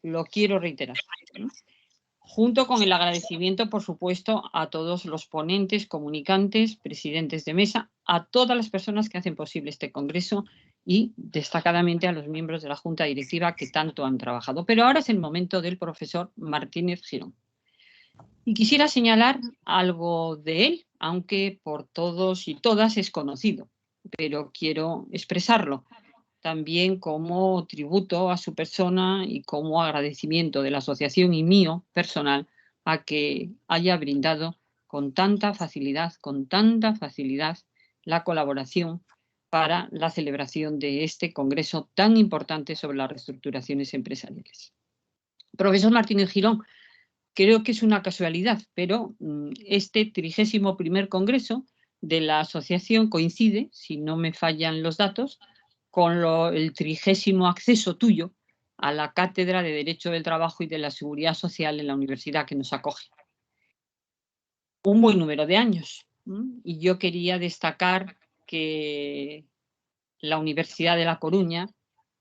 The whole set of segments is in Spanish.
lo quiero reiterar, junto con el agradecimiento, por supuesto, a todos los ponentes, comunicantes, presidentes de mesa, a todas las personas que hacen posible este congreso y destacadamente a los miembros de la Junta Directiva que tanto han trabajado. Pero ahora es el momento del profesor Martínez Girón. Y quisiera señalar algo de él, aunque por todos y todas es conocido, pero quiero expresarlo también como tributo a su persona y como agradecimiento de la asociación y mío personal a que haya brindado con tanta facilidad la colaboración para la celebración de este congreso tan importante sobre las reestructuraciones empresariales. Profesor Martínez Girón, creo que es una casualidad, pero este 31º congreso de la asociación coincide, si no me fallan los datos, con el 30º acceso tuyo a la Cátedra de Derecho del Trabajo y de la Seguridad Social en la universidad que nos acoge. Un buen número de años. Y yo quería destacar que la Universidad de La Coruña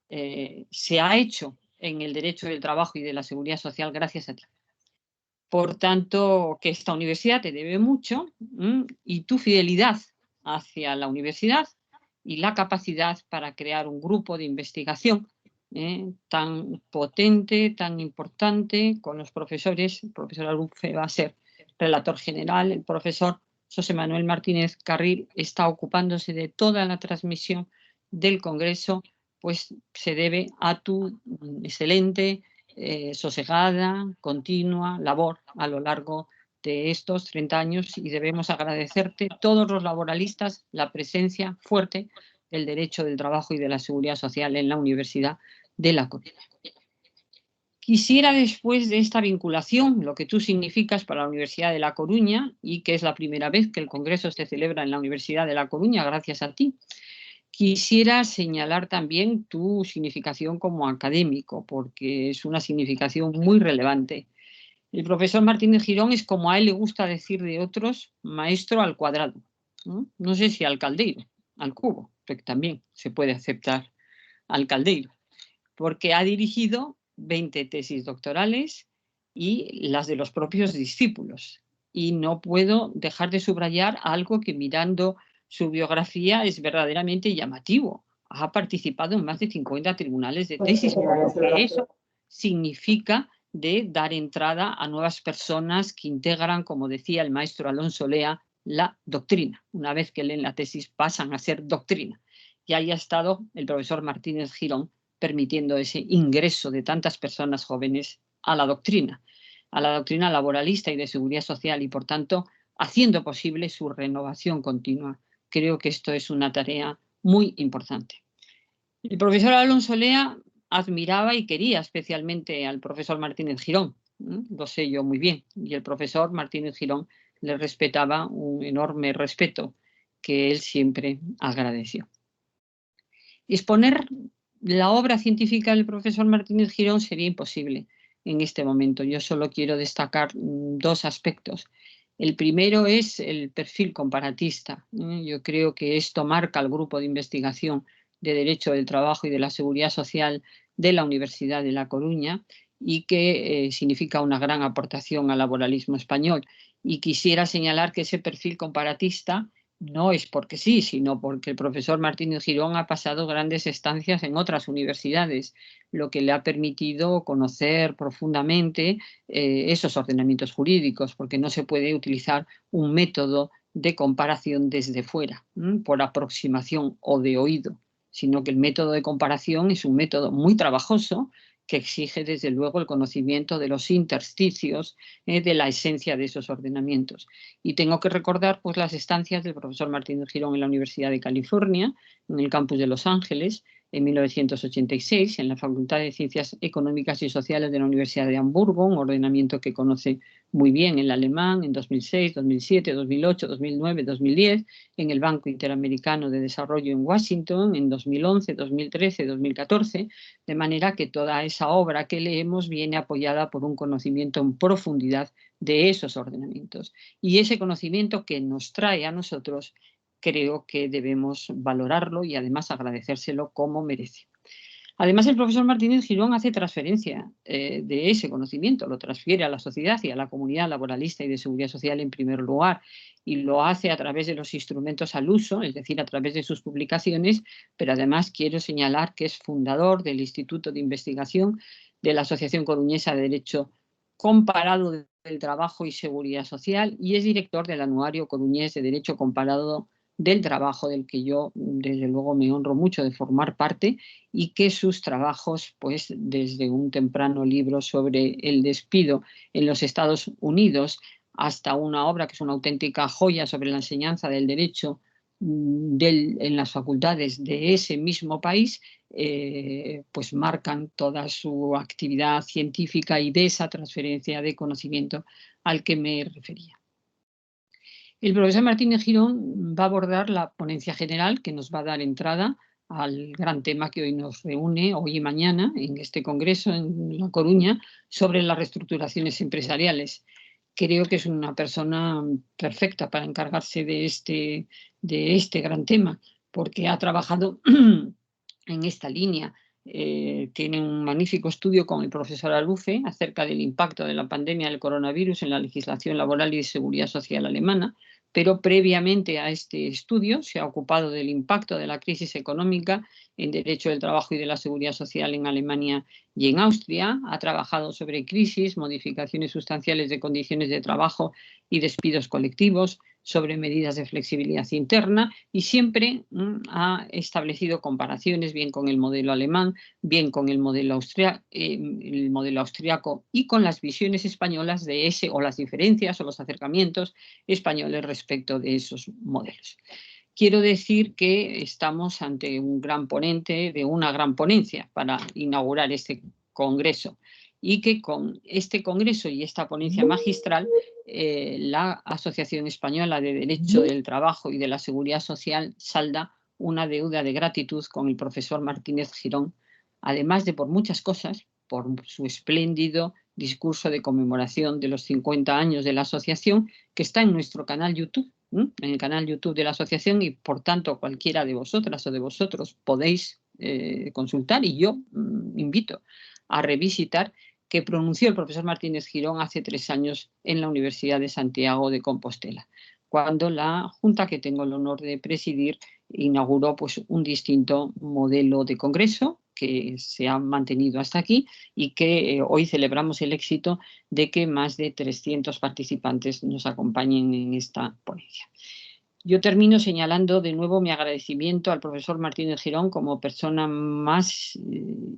se ha hecho en el derecho del trabajo y de la seguridad social gracias a ti. Por tanto, que esta universidad te debe mucho y tu fidelidad hacia la universidad y la capacidad para crear un grupo de investigación tan potente, tan importante, con los profesores. El profesor Arufe va a ser relator general, el profesor José Manuel Martínez Carril está ocupándose de toda la transmisión del Congreso, pues se debe a tu excelente, sosegada, continua labor a lo largo de estos 30 años y debemos agradecerte todos los laboralistas la presencia fuerte del derecho del trabajo y de la seguridad social en la Universidad de La Coruña. Quisiera, después de esta vinculación, lo que tú significas para la Universidad de La Coruña y que es la primera vez que el Congreso se celebra en la Universidad de La Coruña, gracias a ti, quisiera señalar también tu significación como académico, porque es una significación muy relevante. El profesor Martínez Girón es, como a él le gusta decir de otros, maestro al cuadrado. No sé si al caldeiro, al cubo, pero también se puede aceptar al caldeiro, porque ha dirigido 20 tesis doctorales y las de los propios discípulos. Y no puedo dejar de subrayar algo que mirando su biografía es verdaderamente llamativo. Ha participado en más de 50 tribunales de tesis, porque eso significa de dar entrada a nuevas personas que integran, como decía el maestro Alonso Lea, la doctrina. Una vez que leen la tesis pasan a ser doctrina. Y ahí ha estado el profesor Martínez Girón permitiendo ese ingreso de tantas personas jóvenes a la doctrina laboralista y de seguridad social y, por tanto, haciendo posible su renovación continua. Creo que esto es una tarea muy importante. El profesor Alonso Lea admiraba y quería especialmente al profesor Martínez Girón, lo sé yo muy bien, y el profesor Martínez Girón le respetaba un enorme respeto que él siempre agradeció. Exponer la obra científica del profesor Martínez Girón sería imposible en este momento. Yo solo quiero destacar dos aspectos. El primero es el perfil comparatista. Yo creo que esto marca el grupo de investigación de Derecho del Trabajo y de la Seguridad Social de la Universidad de La Coruña y que significa una gran aportación al laboralismo español. Y quisiera señalar que ese perfil comparatista no es porque sí, sino porque el profesor Martínez Girón ha pasado grandes estancias en otras universidades, lo que le ha permitido conocer profundamente esos ordenamientos jurídicos, porque no se puede utilizar un método de comparación desde fuera, por aproximación o de oído, sino que el método de comparación es un método muy trabajoso que exige, desde luego, el conocimiento de los intersticios, de la esencia de esos ordenamientos. Y tengo que recordar pues, las estancias del profesor Martínez Girón en la Universidad de California, en el campus de Los Ángeles, en 1986, en la Facultad de Ciencias Económicas y Sociales de la Universidad de Hamburgo, un ordenamiento que conoce muy bien, el alemán, en 2006, 2007, 2008, 2009, 2010, en el Banco Interamericano de Desarrollo en Washington, en 2011, 2013, 2014, de manera que toda esa obra que leemos viene apoyada por un conocimiento en profundidad de esos ordenamientos. Y ese conocimiento que nos trae a nosotros, creo que debemos valorarlo y además agradecérselo como merece. Además, el profesor Martínez Girón hace transferencia de ese conocimiento, lo transfiere a la sociedad y a la comunidad laboralista y de seguridad social en primer lugar, y lo hace a través de los instrumentos al uso, es decir, a través de sus publicaciones, pero además quiero señalar que es fundador del Instituto de Investigación de la Asociación Coruñesa de Derecho Comparado del Trabajo y Seguridad Social y es director del Anuario Coruñés de Derecho Comparado del Trabajo, del que yo desde luego me honro mucho de formar parte, y que sus trabajos, pues desde un temprano libro sobre el despido en los Estados Unidos hasta una obra que es una auténtica joya sobre la enseñanza del derecho en las facultades de ese mismo país, pues marcan toda su actividad científica y de esa transferencia de conocimiento al que me refería. El profesor Martínez Girón va a abordar la ponencia general que nos va a dar entrada al gran tema que hoy nos reúne, hoy y mañana, en este congreso en La Coruña, sobre las reestructuraciones empresariales. Creo que es una persona perfecta para encargarse de este gran tema, porque ha trabajado en esta línea. Tiene un magnífico estudio con el profesor Alufe acerca del impacto de la pandemia del coronavirus en la legislación laboral y de seguridad social alemana, pero previamente a este estudio se ha ocupado del impacto de la crisis económica en derecho del trabajo y de la seguridad social en Alemania y en Austria. Ha trabajado sobre crisis, modificaciones sustanciales de condiciones de trabajo y despidos colectivos, sobre medidas de flexibilidad interna y siempre ha establecido comparaciones bien con el modelo alemán, bien con el modelo austriaco y con las visiones españolas de ese, o las diferencias o los acercamientos españoles respecto de esos modelos. Quiero decir que estamos ante un gran ponente de una gran ponencia para inaugurar este congreso y que con este congreso y esta ponencia magistral la Asociación Española de Derecho del Trabajo y de la Seguridad Social salda una deuda de gratitud con el profesor Martínez Girón, además de por muchas cosas, por su espléndido discurso de conmemoración de los 50 años de la asociación, que está en nuestro canal YouTube, en el canal YouTube de la asociación, y por tanto cualquiera de vosotras o de vosotros podéis consultar, y yo invito a revisitar, que pronunció el profesor Martínez Girón hace 3 años en la Universidad de Santiago de Compostela, cuando la Junta que tengo el honor de presidir inauguró pues un distinto modelo de congreso que se ha mantenido hasta aquí y que hoy celebramos el éxito de que más de 300 participantes nos acompañen en esta ponencia. Yo termino señalando de nuevo mi agradecimiento al profesor Martínez Girón como persona más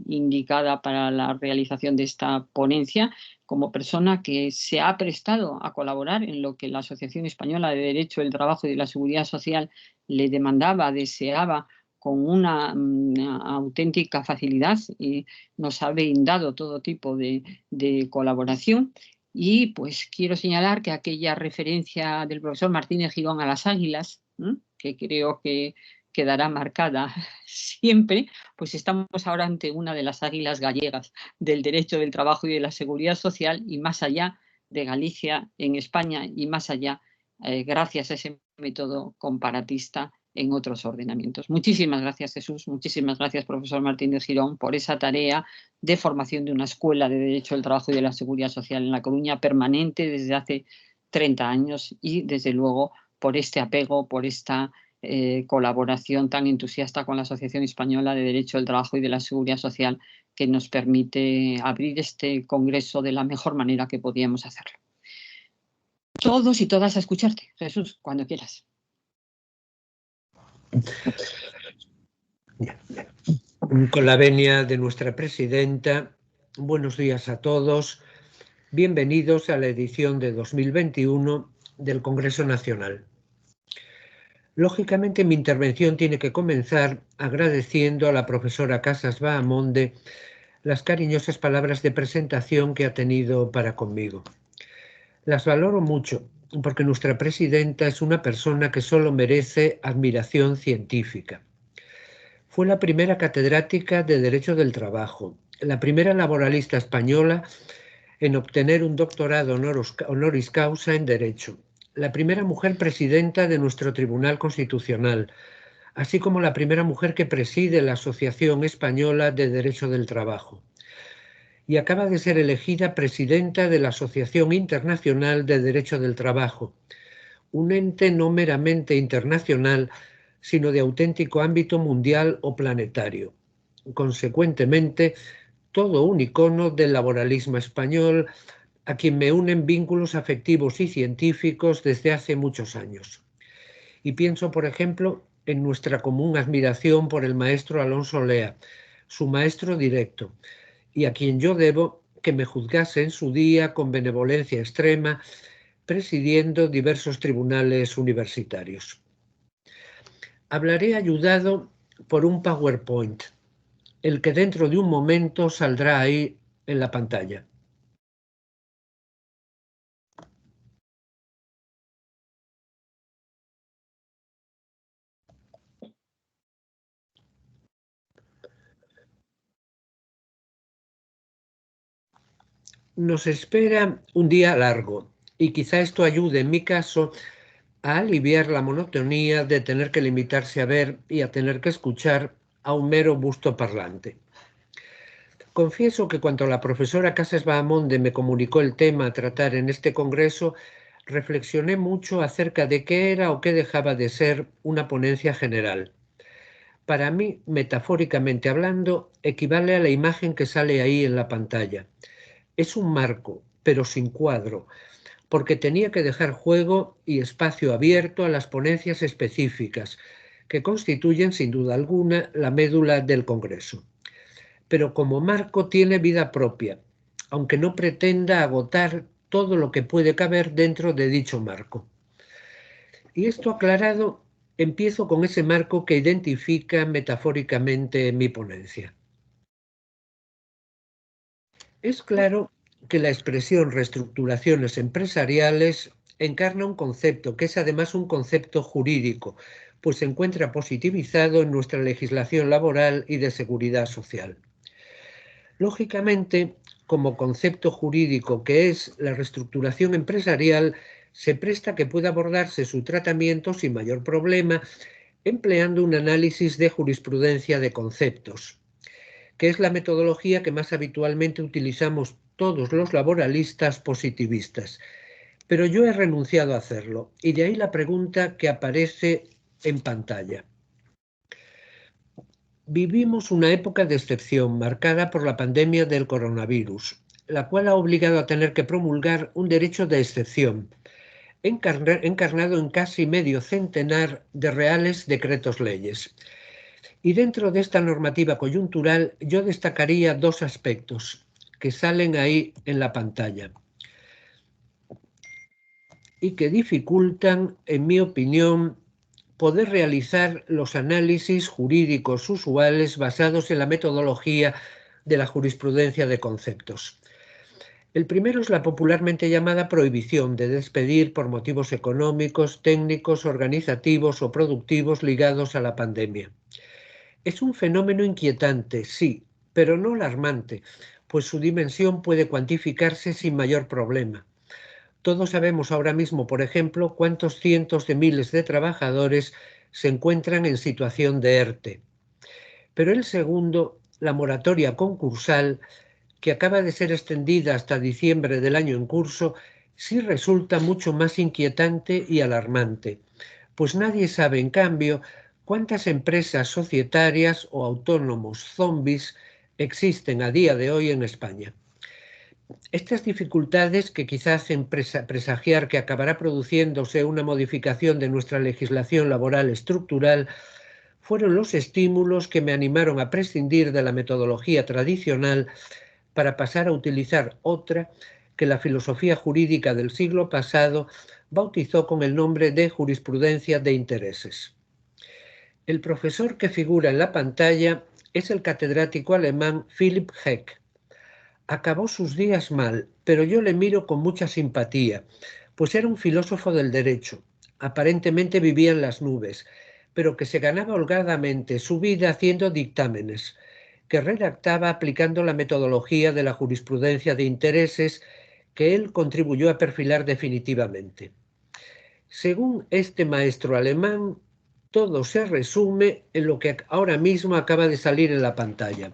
indicada para la realización de esta ponencia, como persona que se ha prestado a colaborar en lo que la Asociación Española de Derecho del Trabajo y de la Seguridad Social le demandaba, deseaba, con una auténtica facilidad, y nos ha brindado todo tipo de colaboración. Y pues quiero señalar que aquella referencia del profesor Martínez Girón a las águilas, que creo que quedará marcada siempre, pues estamos ahora ante una de las águilas gallegas del derecho del trabajo y de la seguridad social, y más allá de Galicia en España y más allá, gracias a ese método comparatista en otros ordenamientos. Muchísimas gracias, Jesús, muchísimas gracias, profesor Martínez Girón, por esa tarea de formación de una escuela de Derecho del Trabajo y de la Seguridad Social en La Coruña permanente desde hace 30 años y, desde luego, por este apego, por esta colaboración tan entusiasta con la Asociación Española de Derecho del Trabajo y de la Seguridad Social, que nos permite abrir este congreso de la mejor manera que podíamos hacerlo. Todos y todas a escucharte, Jesús, cuando quieras. Con la venia de nuestra presidenta, buenos días a todos. Bienvenidos a la edición de 2021 del Congreso Nacional. Lógicamente, mi intervención tiene que comenzar agradeciendo a la profesora Casas Bahamonde las cariñosas palabras de presentación que ha tenido para conmigo. Las valoro mucho, porque nuestra presidenta es una persona que solo merece admiración científica. Fue la primera catedrática de Derecho del Trabajo, la primera laboralista española en obtener un doctorado honoris causa en Derecho, la primera mujer presidenta de nuestro Tribunal Constitucional, así como la primera mujer que preside la Asociación Española de Derecho del Trabajo. Y acaba de ser elegida presidenta de la Asociación Internacional de Derecho del Trabajo, un ente no meramente internacional, sino de auténtico ámbito mundial o planetario. Consecuentemente, todo un icono del laboralismo español, a quien me unen vínculos afectivos y científicos desde hace muchos años. Y pienso, por ejemplo, en nuestra común admiración por el maestro Alonso Lea, su maestro directo, y a quien yo debo que me juzgase en su día con benevolencia extrema, presidiendo diversos tribunales universitarios. Hablaré ayudado por un PowerPoint, el que dentro de un momento saldrá ahí en la pantalla. Nos espera un día largo y quizá esto ayude en mi caso a aliviar la monotonía de tener que limitarse a ver y a tener que escuchar a un mero busto parlante. Confieso que cuando la profesora Casas Bahamonde me comunicó el tema a tratar en este congreso, reflexioné mucho acerca de qué era o qué dejaba de ser una ponencia general. Para mí, metafóricamente hablando, equivale a la imagen que sale ahí en la pantalla. Es un marco, pero sin cuadro, porque tenía que dejar juego y espacio abierto a las ponencias específicas, que constituyen sin duda alguna la médula del Congreso. Pero como marco tiene vida propia, aunque no pretenda agotar todo lo que puede caber dentro de dicho marco. Y esto aclarado, empiezo con ese marco que identifica metafóricamente mi ponencia. Es claro que la expresión reestructuraciones empresariales encarna un concepto que es además un concepto jurídico, pues se encuentra positivizado en nuestra legislación laboral y de seguridad social. Lógicamente, como concepto jurídico que es la reestructuración empresarial, se presta que pueda abordarse su tratamiento sin mayor problema, empleando un análisis de jurisprudencia de conceptos, que es la metodología que más habitualmente utilizamos todos los laboralistas positivistas. Pero yo he renunciado a hacerlo, y de ahí la pregunta que aparece en pantalla. Vivimos una época de excepción marcada por la pandemia del coronavirus, la cual ha obligado a tener que promulgar un derecho de excepción, encarnado en casi medio centenar de reales decretos leyes. Y dentro de esta normativa coyuntural yo destacaría dos aspectos que salen ahí en la pantalla y que dificultan, en mi opinión, poder realizar los análisis jurídicos usuales basados en la metodología de la jurisprudencia de conceptos. El primero es la popularmente llamada prohibición de despedir por motivos económicos, técnicos, organizativos o productivos ligados a la pandemia. Es un fenómeno inquietante, sí, pero no alarmante, pues su dimensión puede cuantificarse sin mayor problema. Todos sabemos ahora mismo, por ejemplo, cuántos cientos de miles de trabajadores se encuentran en situación de ERTE. Pero el segundo, la moratoria concursal, que acaba de ser extendida hasta diciembre del año en curso, sí resulta mucho más inquietante y alarmante, pues nadie sabe, en cambio, cuántas empresas societarias o autónomos zombies existen a día de hoy en España. Estas dificultades, que quizás hacen presagiar que acabará produciéndose una modificación de nuestra legislación laboral estructural, fueron los estímulos que me animaron a prescindir de la metodología tradicional para pasar a utilizar otra que la filosofía jurídica del siglo pasado bautizó con el nombre de jurisprudencia de intereses. El profesor que figura en la pantalla es el catedrático alemán Philipp Heck. Acabó sus días mal, pero yo le miro con mucha simpatía, pues era un filósofo del derecho, aparentemente vivía en las nubes, pero que se ganaba holgadamente su vida haciendo dictámenes, que redactaba aplicando la metodología de la jurisprudencia de intereses que él contribuyó a perfilar definitivamente. Según este maestro alemán, Todo se resume en lo que ahora mismo acaba de salir en la pantalla.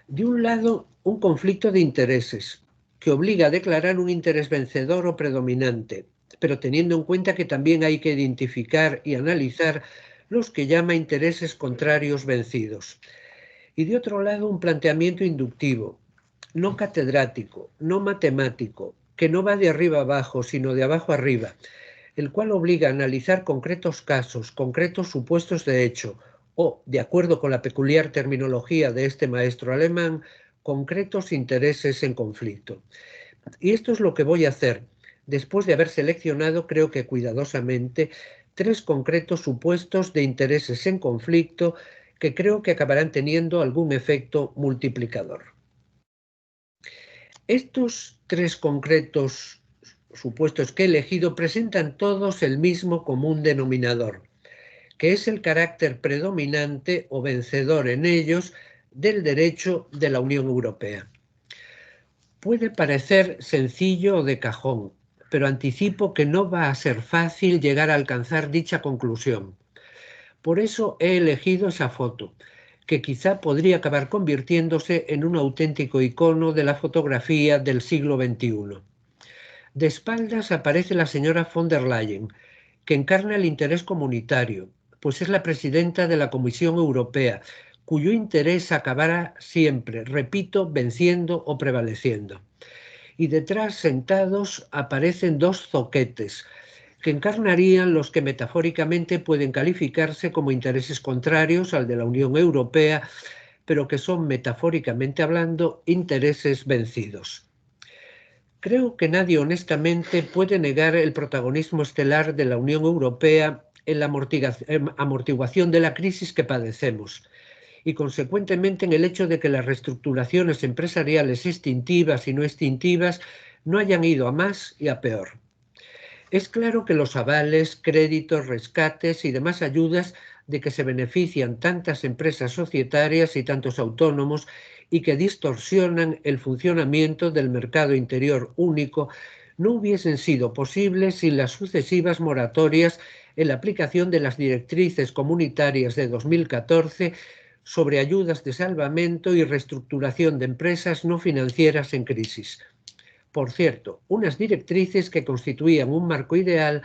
De un lado, un conflicto de intereses que obliga a declarar un interés vencedor o predominante, pero teniendo en cuenta que también hay que identificar y analizar los que llama intereses contrarios vencidos. Y de otro lado, un planteamiento inductivo, no catedrático, no matemático, que no va de arriba abajo, sino de abajo arriba, el cual obliga a analizar concretos casos, concretos supuestos de hecho, o, de acuerdo con la peculiar terminología de este maestro alemán, concretos intereses en conflicto. Y esto es lo que voy a hacer, después de haber seleccionado, creo que cuidadosamente, 3 concretos supuestos de intereses en conflicto que creo que acabarán teniendo algún efecto multiplicador. Estos 3 concretos supuestos que he elegido presentan todos el mismo común denominador, que es el carácter predominante o vencedor en ellos del derecho de la Unión Europea. Puede parecer sencillo o de cajón, pero anticipo que no va a ser fácil llegar a alcanzar dicha conclusión. Por eso he elegido esa foto, que quizá podría acabar convirtiéndose en un auténtico icono de la fotografía del siglo XXI. De espaldas aparece la señora von der Leyen, que encarna el interés comunitario, pues es la presidenta de la Comisión Europea, cuyo interés acabará siempre, repito, venciendo o prevaleciendo. Y detrás, sentados, aparecen 2 zoquetes, que encarnarían los que metafóricamente pueden calificarse como intereses contrarios al de la Unión Europea, pero que son, metafóricamente hablando, intereses vencidos. Creo que nadie honestamente puede negar el protagonismo estelar de la Unión Europea en la amortiguación de la crisis que padecemos y, consecuentemente, en el hecho de que las reestructuraciones empresariales extintivas y no extintivas no hayan ido a más y a peor. Es claro que los avales, créditos, rescates y demás ayudas de que se benefician tantas empresas societarias y tantos autónomos y que distorsionan el funcionamiento del mercado interior único no hubiesen sido posibles sin las sucesivas moratorias en la aplicación de las directrices comunitarias de 2014 sobre ayudas de salvamento y reestructuración de empresas no financieras en crisis. Por cierto, unas directrices que constituían un marco ideal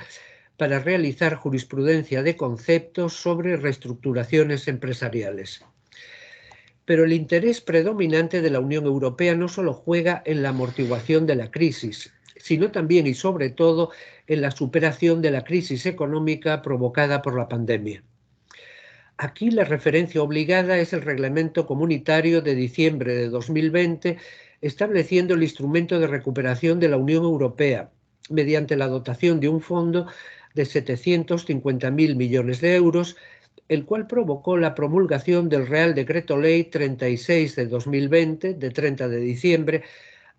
para realizar jurisprudencia de conceptos sobre reestructuraciones empresariales. Pero el interés predominante de la Unión Europea no solo juega en la amortiguación de la crisis, sino también y sobre todo en la superación de la crisis económica provocada por la pandemia. Aquí la referencia obligada es el Reglamento Comunitario de diciembre de 2020, estableciendo el instrumento de recuperación de la Unión Europea mediante la dotación de un fondo de 750.000 millones de euros, el cual provocó la promulgación del Real Decreto Ley 36 de 2020, de 30 de diciembre,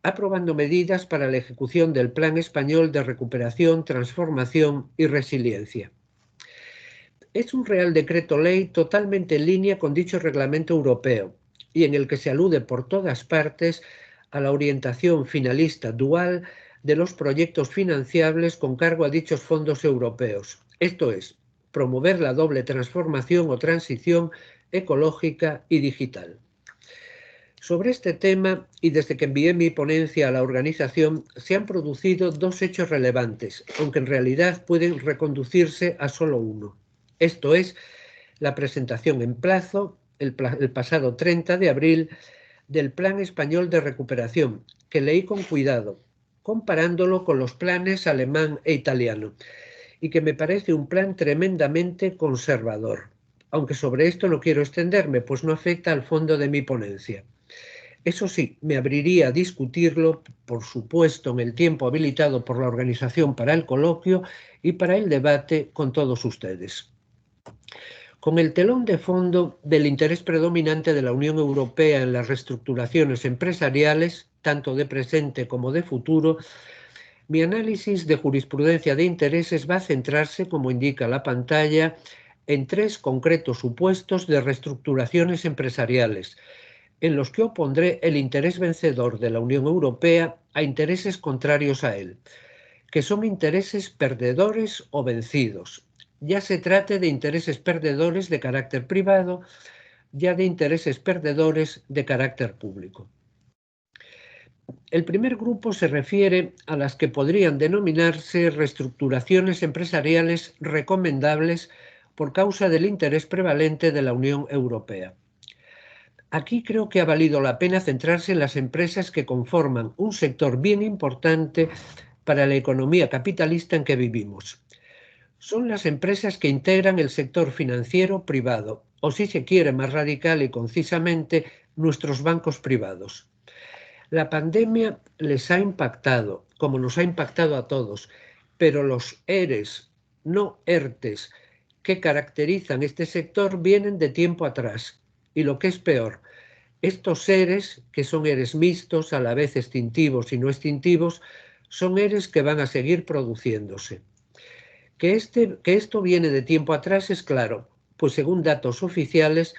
aprobando medidas para la ejecución del Plan Español de Recuperación, Transformación y Resiliencia. Es un Real Decreto Ley totalmente en línea con dicho reglamento europeo y en el que se alude por todas partes a la orientación finalista dual de los proyectos financiables con cargo a dichos fondos europeos, esto es, promover la doble transformación o transición ecológica y digital. Sobre este tema, y desde que envié mi ponencia a la organización, se han producido 2 hechos relevantes, aunque en realidad pueden reconducirse a solo uno. Esto es, la presentación en plazo, el pasado 30 de abril, del Plan Español de Recuperación, que leí con cuidado, comparándolo con los planes alemán e italiano, y que me parece un plan tremendamente conservador. Aunque sobre esto no quiero extenderme, pues no afecta al fondo de mi ponencia. Eso sí, me abriría a discutirlo, por supuesto, en el tiempo habilitado por la organización para el coloquio y para el debate con todos ustedes. Con el telón de fondo del interés predominante de la Unión Europea en las reestructuraciones empresariales, tanto de presente como de futuro, mi análisis de jurisprudencia de intereses va a centrarse, como indica la pantalla, en 3 concretos supuestos de reestructuraciones empresariales, en los que opondré el interés vencedor de la Unión Europea a intereses contrarios a él, que son intereses perdedores o vencidos, ya se trate de intereses perdedores de carácter privado, ya de intereses perdedores de carácter público. El primer grupo se refiere a las que podrían denominarse reestructuraciones empresariales recomendables por causa del interés prevalente de la Unión Europea. Aquí creo que ha valido la pena centrarse en las empresas que conforman un sector bien importante para la economía capitalista en que vivimos. Son las empresas que integran el sector financiero privado, o si se quiere más radical y concisamente, nuestros bancos privados. La pandemia les ha impactado, como nos ha impactado a todos, pero los ERES, no ERTES, que caracterizan este sector vienen de tiempo atrás. Y lo que es peor, estos ERES, que son ERES mixtos, a la vez extintivos y no extintivos, son ERES que van a seguir produciéndose. Que esto viene de tiempo atrás es claro, pues según datos oficiales,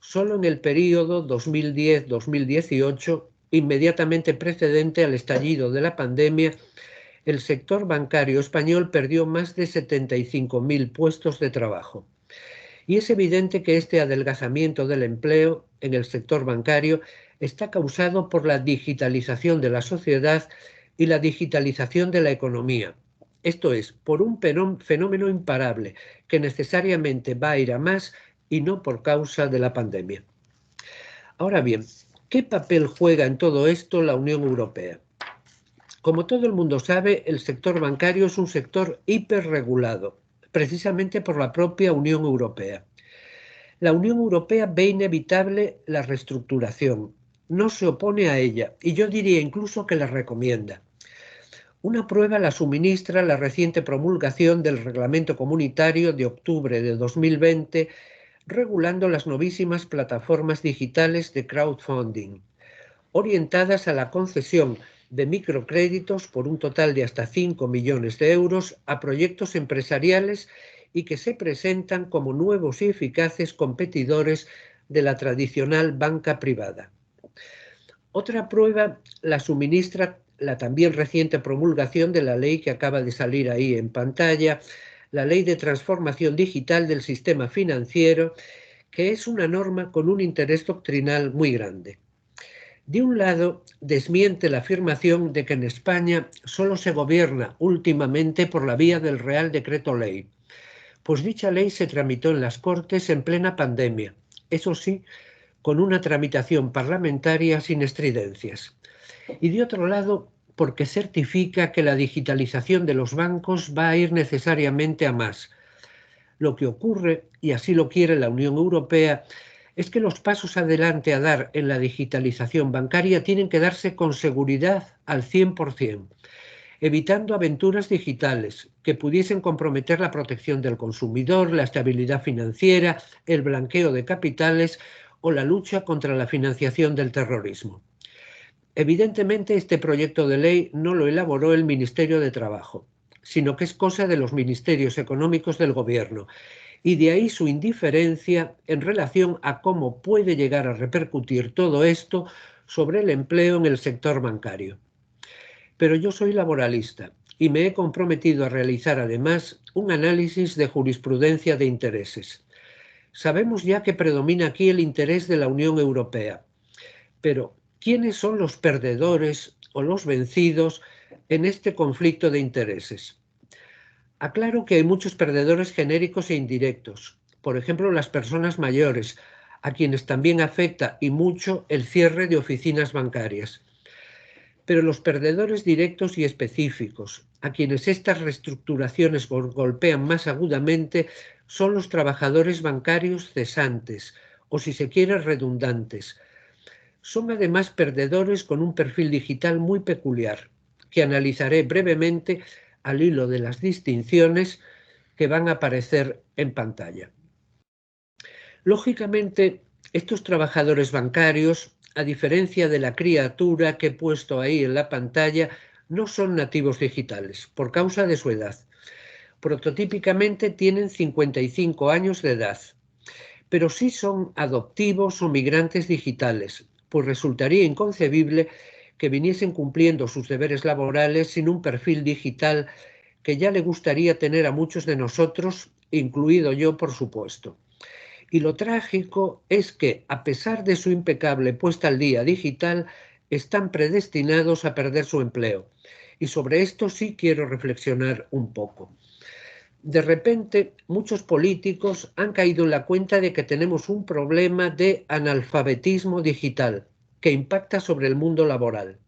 solo en el periodo 2010-2018, inmediatamente precedente al estallido de la pandemia, el sector bancario español perdió más de 75.000 puestos de trabajo. Y es evidente que este adelgazamiento del empleo en el sector bancario está causado por la digitalización de la sociedad y la digitalización de la economía. Esto es, por un fenómeno imparable que necesariamente va a ir a más y no por causa de la pandemia. Ahora bien, ¿qué papel juega en todo esto la Unión Europea? Como todo el mundo sabe, el sector bancario es un sector hiperregulado, precisamente por la propia Unión Europea. La Unión Europea ve inevitable la reestructuración, no se opone a ella y yo diría incluso que la recomienda. Una prueba la suministra la reciente promulgación del Reglamento Comunitario de octubre de 2020, regulando las novísimas plataformas digitales de crowdfunding, orientadas a la concesión de microcréditos por un total de hasta 5 millones de euros a proyectos empresariales y que se presentan como nuevos y eficaces competidores de la tradicional banca privada. Otra prueba la suministra la también reciente promulgación de la ley que acaba de salir ahí en pantalla, la Ley de Transformación Digital del Sistema Financiero, que es una norma con un interés doctrinal muy grande. De un lado, desmiente la afirmación de que en España solo se gobierna últimamente por la vía del Real Decreto Ley, pues dicha ley se tramitó en las Cortes en plena pandemia, eso sí, con una tramitación parlamentaria sin estridencias. Y de otro lado, porque certifica que la digitalización de los bancos va a ir necesariamente a más. Lo que ocurre, y así lo quiere la Unión Europea, es que los pasos adelante a dar en la digitalización bancaria tienen que darse con seguridad al 100%, evitando aventuras digitales que pudiesen comprometer la protección del consumidor, la estabilidad financiera, el blanqueo de capitales o la lucha contra la financiación del terrorismo. Evidentemente, este proyecto de ley no lo elaboró el Ministerio de Trabajo, sino que es cosa de los ministerios económicos del Gobierno, y de ahí su indiferencia en relación a cómo puede llegar a repercutir todo esto sobre el empleo en el sector bancario. Pero yo soy laboralista y me he comprometido a realizar además un análisis de jurisprudencia de intereses. Sabemos ya que predomina aquí el interés de la Unión Europea, pero ¿quiénes son los perdedores o los vencidos en este conflicto de intereses? Aclaro que hay muchos perdedores genéricos e indirectos, por ejemplo las personas mayores, a quienes también afecta y mucho el cierre de oficinas bancarias. Pero los perdedores directos y específicos, a quienes estas reestructuraciones golpean más agudamente, son los trabajadores bancarios cesantes, o si se quiere redundantes. Son además perdedores con un perfil digital muy peculiar, que analizaré brevemente al hilo de las distinciones que van a aparecer en pantalla. Lógicamente, estos trabajadores bancarios, a diferencia de la criatura que he puesto ahí en la pantalla, no son nativos digitales, por causa de su edad. Prototípicamente tienen 55 años de edad, pero sí son adoptivos o migrantes digitales, pues resultaría inconcebible que viniesen cumpliendo sus deberes laborales sin un perfil digital que ya le gustaría tener a muchos de nosotros incluido yo, por supuesto. Y lo trágico es que, a pesar de su impecable puesta al día digital, están predestinados a perder su empleo. Y sobre esto sí quiero reflexionar un poco. De repente, muchos políticos han caído en la cuenta de que tenemos un problema de analfabetismo digital que impacta sobre el mundo laboral.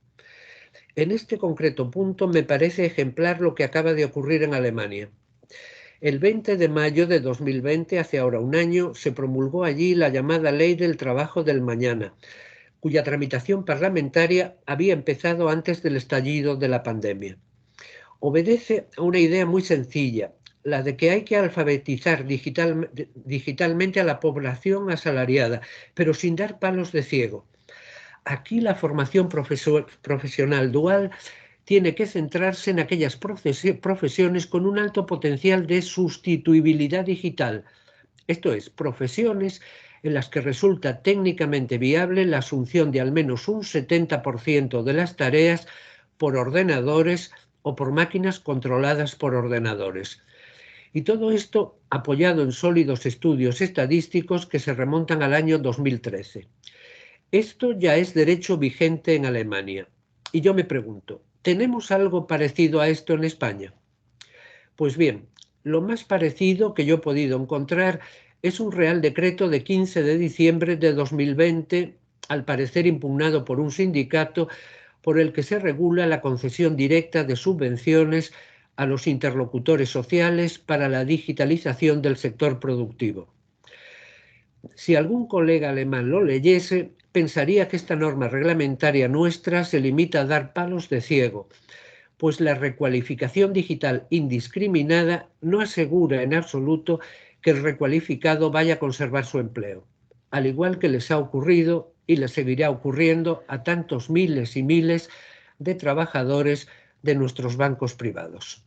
En este concreto punto me parece ejemplar lo que acaba de ocurrir en Alemania. El 20 de mayo de 2020, hace ahora un año, se promulgó allí la llamada Ley del Trabajo del Mañana, cuya tramitación parlamentaria había empezado antes del estallido de la pandemia. Obedece a una idea muy sencilla, la de que hay que alfabetizar digitalmente a la población asalariada, pero sin dar palos de ciego. Aquí la formación profesional dual tiene que centrarse en aquellas profesiones con un alto potencial de sustituibilidad digital, esto es, profesiones en las que resulta técnicamente viable la asunción de al menos un 70% de las tareas por ordenadores o por máquinas controladas por ordenadores. Y todo esto apoyado en sólidos estudios estadísticos que se remontan al año 2013. Esto ya es derecho vigente en Alemania. Y yo me pregunto, ¿tenemos algo parecido a esto en España? Pues bien, lo más parecido que yo he podido encontrar es un Real Decreto de 15 de diciembre de 2020, al parecer impugnado por un sindicato, por el que se regula la concesión directa de subvenciones a los interlocutores sociales para la digitalización del sector productivo. Si algún colega alemán lo leyese, pensaría que esta norma reglamentaria nuestra se limita a dar palos de ciego, pues la recualificación digital indiscriminada no asegura en absoluto que el recualificado vaya a conservar su empleo, al igual que les ha ocurrido y les seguirá ocurriendo a tantos miles y miles de trabajadores de nuestros bancos privados.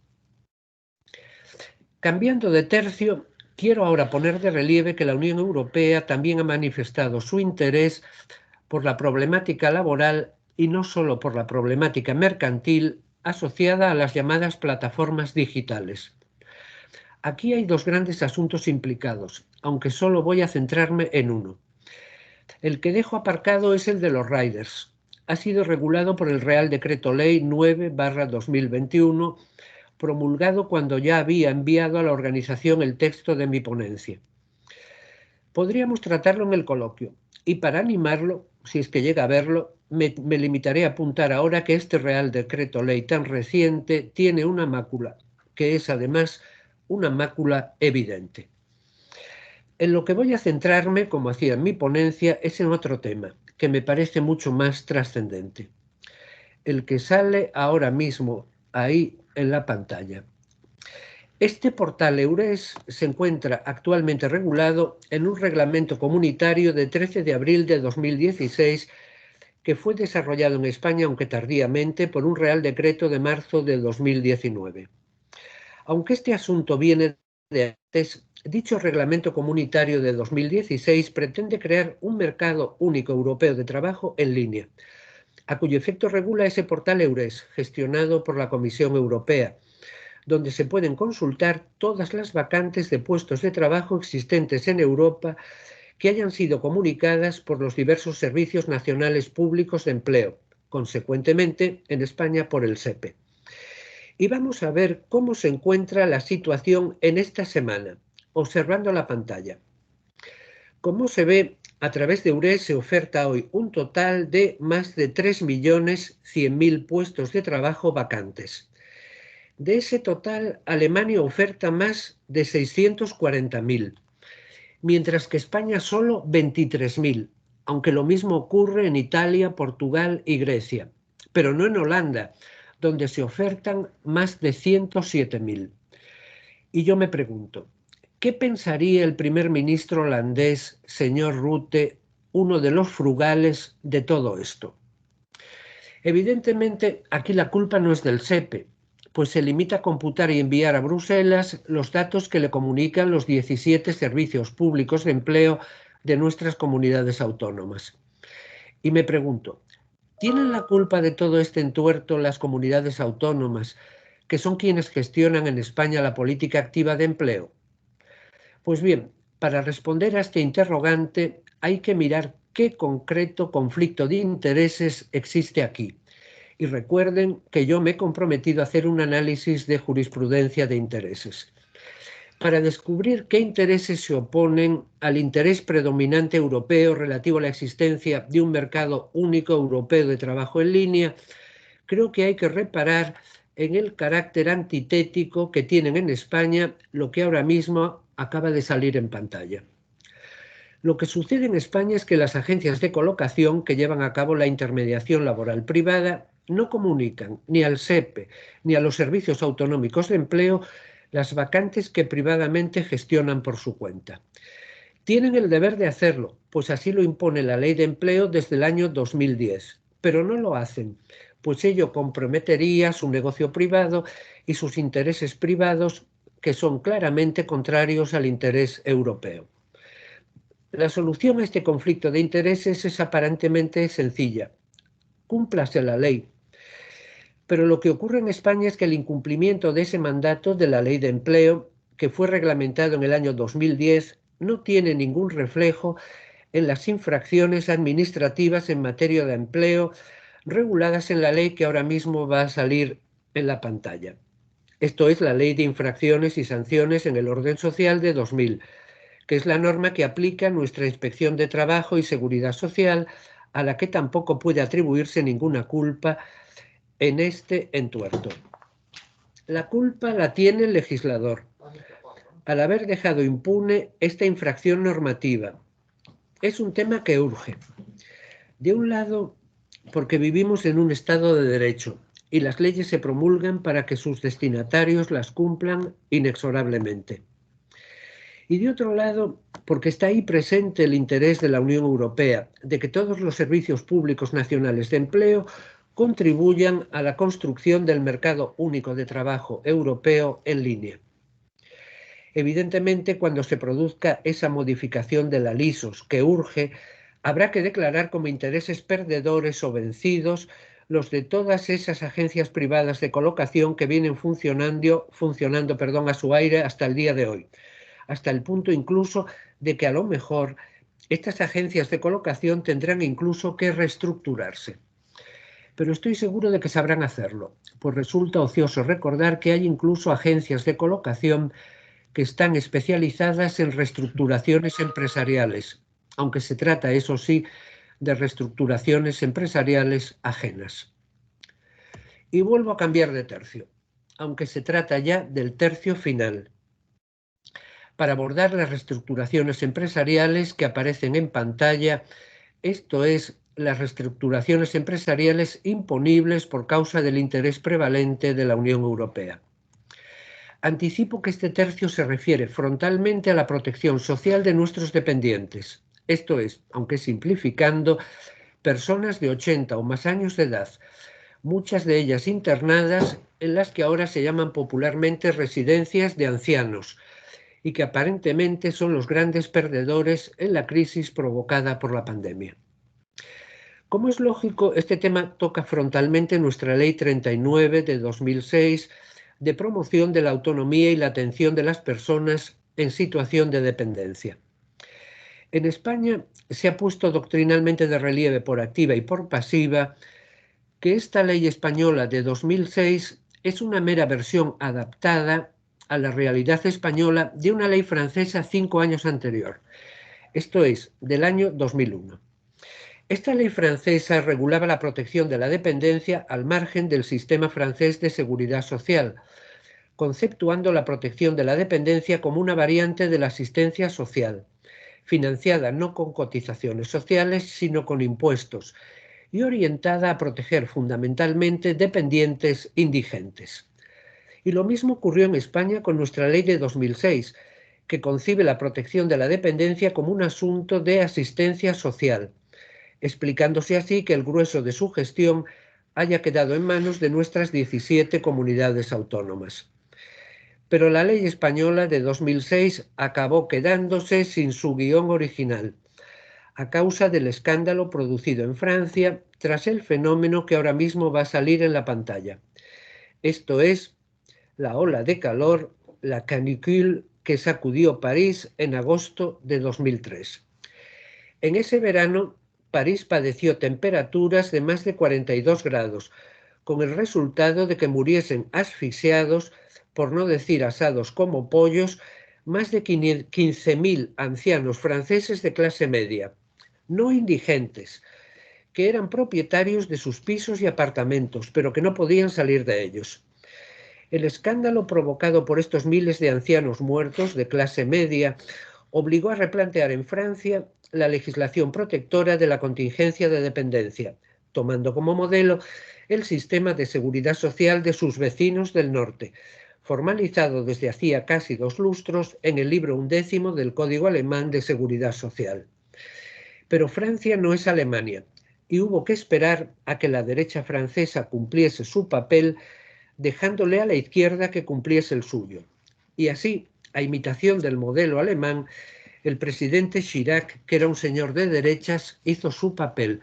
Cambiando de tercio, quiero ahora poner de relieve que la Unión Europea también ha manifestado su interés por la problemática laboral y no solo por la problemática mercantil asociada a las llamadas plataformas digitales. Aquí hay dos grandes asuntos implicados, aunque solo voy a centrarme en uno. El que dejo aparcado es el de los riders. Ha sido regulado por el Real Decreto Ley 9/2021, promulgado cuando ya había enviado a la organización el texto de mi ponencia. Podríamos tratarlo en el coloquio, y para animarlo, si es que llega a verlo, me limitaré a apuntar ahora que este Real Decreto Ley tan reciente tiene una mácula, que es además una mácula evidente. En lo que voy a centrarme, como hacía en mi ponencia, es en otro tema, que me parece mucho más trascendente. El que sale ahora mismo ahí en la pantalla. Este portal EURES se encuentra actualmente regulado en un reglamento comunitario de 13 de abril de 2016 que fue desarrollado en España, aunque tardíamente, por un Real Decreto de marzo de 2019. Aunque este asunto viene de antes, dicho reglamento comunitario de 2016 pretende crear un mercado único europeo de trabajo en línea, a cuyo efecto regula ese portal EURES, gestionado por la Comisión Europea, donde se pueden consultar todas las vacantes de puestos de trabajo existentes en Europa que hayan sido comunicadas por los diversos servicios nacionales públicos de empleo, consecuentemente en España por el SEPE. Y vamos a ver cómo se encuentra la situación en esta semana, observando la pantalla. Como se ve, a través de EURES se oferta hoy un total de más de 3.100.000 puestos de trabajo vacantes. De ese total, Alemania oferta más de 640.000, mientras que España solo 23.000, aunque lo mismo ocurre en Italia, Portugal y Grecia, pero no en Holanda, donde se ofertan más de 107.000. Y yo me pregunto, ¿qué pensaría el primer ministro holandés, señor Rutte, uno de los frugales de todo esto? Evidentemente, aquí la culpa no es del SEPE, pues se limita a computar y enviar a Bruselas los datos que le comunican los 17 servicios públicos de empleo de nuestras comunidades autónomas. Y me pregunto, ¿tienen la culpa de todo este entuerto las comunidades autónomas, que son quienes gestionan en España la política activa de empleo? Pues bien, para responder a este interrogante hay que mirar qué concreto conflicto de intereses existe aquí. Y recuerden que yo me he comprometido a hacer un análisis de jurisprudencia de intereses. Para descubrir qué intereses se oponen al interés predominante europeo relativo a la existencia de un mercado único europeo de trabajo en línea, creo que hay que reparar en el carácter antitético que tienen en España lo que ahora mismo acaba de salir en pantalla. Lo que sucede en España es que las agencias de colocación que llevan a cabo la intermediación laboral privada no comunican ni al SEPE ni a los servicios autonómicos de empleo las vacantes que privadamente gestionan por su cuenta. Tienen el deber de hacerlo, pues así lo impone la Ley de Empleo desde el año 2010, pero no lo hacen, pues ello comprometería su negocio privado y sus intereses privados, que son claramente contrarios al interés europeo. La solución a este conflicto de intereses es aparentemente sencilla. Cúmplase la ley. Pero lo que ocurre en España es que el incumplimiento de ese mandato de la Ley de Empleo, que fue reglamentado en el año 2010, no tiene ningún reflejo en las infracciones administrativas en materia de empleo reguladas en la ley que ahora mismo va a salir en la pantalla. Esto es la Ley de Infracciones y Sanciones en el Orden Social de 2000, que es la norma que aplica nuestra Inspección de Trabajo y Seguridad Social, a la que tampoco puede atribuirse ninguna culpa en este entuerto. La culpa la tiene el legislador, al haber dejado impune esta infracción normativa. Es un tema que urge. De un lado, porque vivimos en un Estado de Derecho y las leyes se promulgan para que sus destinatarios las cumplan inexorablemente. Y de otro lado, porque está ahí presente el interés de la Unión Europea de que todos los servicios públicos nacionales de empleo contribuyan a la construcción del mercado único de trabajo europeo en línea. Evidentemente, cuando se produzca esa modificación de la LISOS que urge, habrá que declarar como intereses perdedores o vencidos los de todas esas agencias privadas de colocación que vienen funcionando a su aire hasta el día de hoy, hasta el punto incluso de que a lo mejor estas agencias de colocación tendrán incluso que reestructurarse. Pero estoy seguro de que sabrán hacerlo, pues resulta ocioso recordar que hay incluso agencias de colocación que están especializadas en reestructuraciones empresariales, aunque se trata, eso sí, de reestructuraciones empresariales ajenas. Y vuelvo a cambiar de tercio, aunque se trata ya del tercio final, para abordar las reestructuraciones empresariales que aparecen en pantalla, esto es, las reestructuraciones empresariales imponibles por causa del interés prevalente de la Unión Europea. Anticipo que este tercio se refiere frontalmente a la protección social de nuestros dependientes, esto es, aunque simplificando, personas de 80 o más años de edad, muchas de ellas internadas en las que ahora se llaman popularmente residencias de ancianos, y que aparentemente son los grandes perdedores en la crisis provocada por la pandemia. Como es lógico, este tema toca frontalmente nuestra Ley 39 de 2006 de promoción de la autonomía y la atención de las personas en situación de dependencia. En España se ha puesto doctrinalmente de relieve por activa y por pasiva que esta ley española de 2006 es una mera versión adaptada a la realidad española de una ley francesa 5 años anterior, esto es, del año 2001. Esta ley francesa regulaba la protección de la dependencia al margen del sistema francés de seguridad social, conceptuando la protección de la dependencia como una variante de la asistencia social, financiada no con cotizaciones sociales, sino con impuestos, y orientada a proteger fundamentalmente dependientes indigentes. Y lo mismo ocurrió en España con nuestra ley de 2006, que concibe la protección de la dependencia como un asunto de asistencia social, explicándose así que el grueso de su gestión haya quedado en manos de nuestras 17 comunidades autónomas. Pero la ley española de 2006 acabó quedándose sin su guión original, a causa del escándalo producido en Francia tras el fenómeno que ahora mismo va a salir en la pantalla. Esto es, la ola de calor, la canicule que sacudió París en agosto de 2003. En ese verano, París padeció temperaturas de más de 42 grados, con el resultado de que muriesen asfixiados, por no decir asados como pollos, más de 15.000 ancianos franceses de clase media, no indigentes, que eran propietarios de sus pisos y apartamentos, pero que no podían salir de ellos. El escándalo provocado por estos miles de ancianos muertos de clase media obligó a replantear en Francia la legislación protectora de la contingencia de dependencia, tomando como modelo el sistema de seguridad social de sus vecinos del norte, formalizado desde hacía casi 2 lustros en el libro 11 del Código Alemán de Seguridad Social. Pero Francia no es Alemania, y hubo que esperar a que la derecha francesa cumpliese su papel, dejándole a la izquierda que cumpliese el suyo. Y así, a imitación del modelo alemán, el presidente Chirac, que era un señor de derechas, hizo su papel,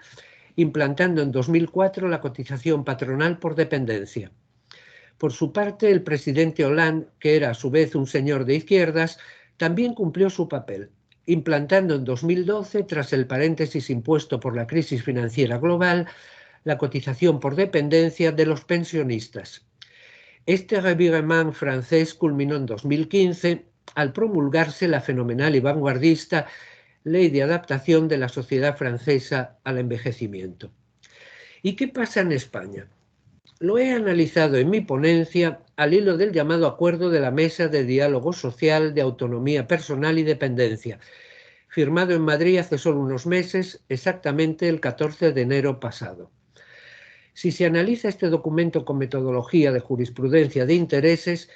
implantando en 2004 la cotización patronal por dependencia. Por su parte, el presidente Hollande, que era a su vez un señor de izquierdas, también cumplió su papel, implantando en 2012, tras el paréntesis impuesto por la crisis financiera global, la cotización por dependencia de los pensionistas. Este revirement francés culminó en 2015 al promulgarse la fenomenal y vanguardista Ley de Adaptación de la Sociedad Francesa al Envejecimiento. ¿Y qué pasa en España? Lo he analizado en mi ponencia al hilo del llamado Acuerdo de la Mesa de Diálogo Social de Autonomía Personal y Dependencia, firmado en Madrid hace solo unos meses, exactamente el 14 de enero pasado. Si se analiza este documento con metodología de jurisprudencia de intereses,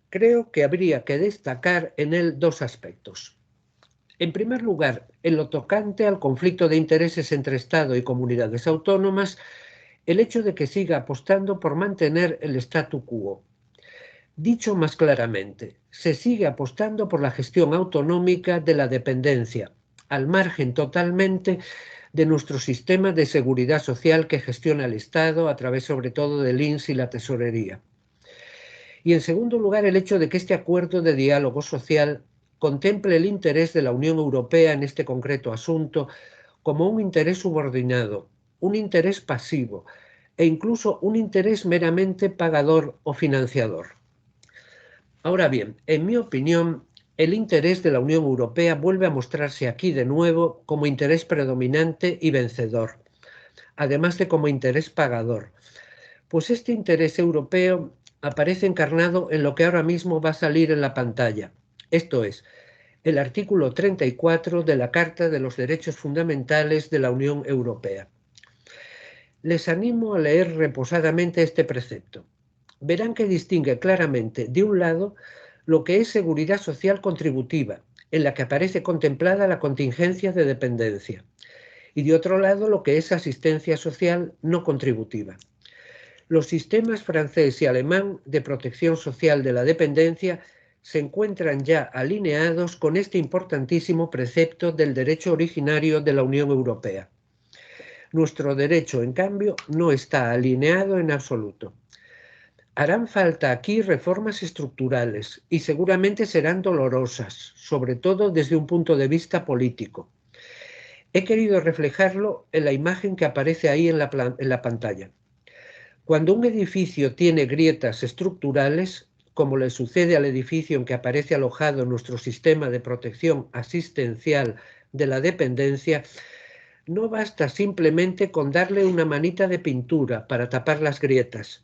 creo que habría que destacar en él 2 aspectos. En primer lugar, en lo tocante al conflicto de intereses entre Estado y comunidades autónomas, el hecho de que siga apostando por mantener el statu quo. Dicho más claramente, se sigue apostando por la gestión autonómica de la dependencia, al margen totalmente de nuestro sistema de seguridad social que gestiona el Estado a través sobre todo del INS y la Tesorería. Y en segundo lugar, el hecho de que este acuerdo de diálogo social contemple el interés de la Unión Europea en este concreto asunto como un interés subordinado, un interés pasivo e incluso un interés meramente pagador o financiador. Ahora bien, en mi opinión, el interés de la Unión Europea vuelve a mostrarse aquí de nuevo como interés predominante y vencedor, además de como interés pagador, pues este interés europeo aparece encarnado en lo que ahora mismo va a salir en la pantalla, esto es, el artículo 34 de la Carta de los Derechos Fundamentales de la Unión Europea. Les animo a leer reposadamente este precepto. Verán que distingue claramente, de un lado, lo que es seguridad social contributiva, en la que aparece contemplada la contingencia de dependencia, y de otro lado lo que es asistencia social no contributiva. Los sistemas francés y alemán de protección social de la dependencia se encuentran ya alineados con este importantísimo precepto del derecho originario de la Unión Europea. Nuestro derecho, en cambio, no está alineado en absoluto. Harán falta aquí reformas estructurales y seguramente serán dolorosas, sobre todo desde un punto de vista político. He querido reflejarlo en la imagen que aparece ahí en la pantalla. Cuando un edificio tiene grietas estructurales, como le sucede al edificio en que aparece alojado nuestro sistema de protección asistencial de la dependencia, no basta simplemente con darle una manita de pintura para tapar las grietas.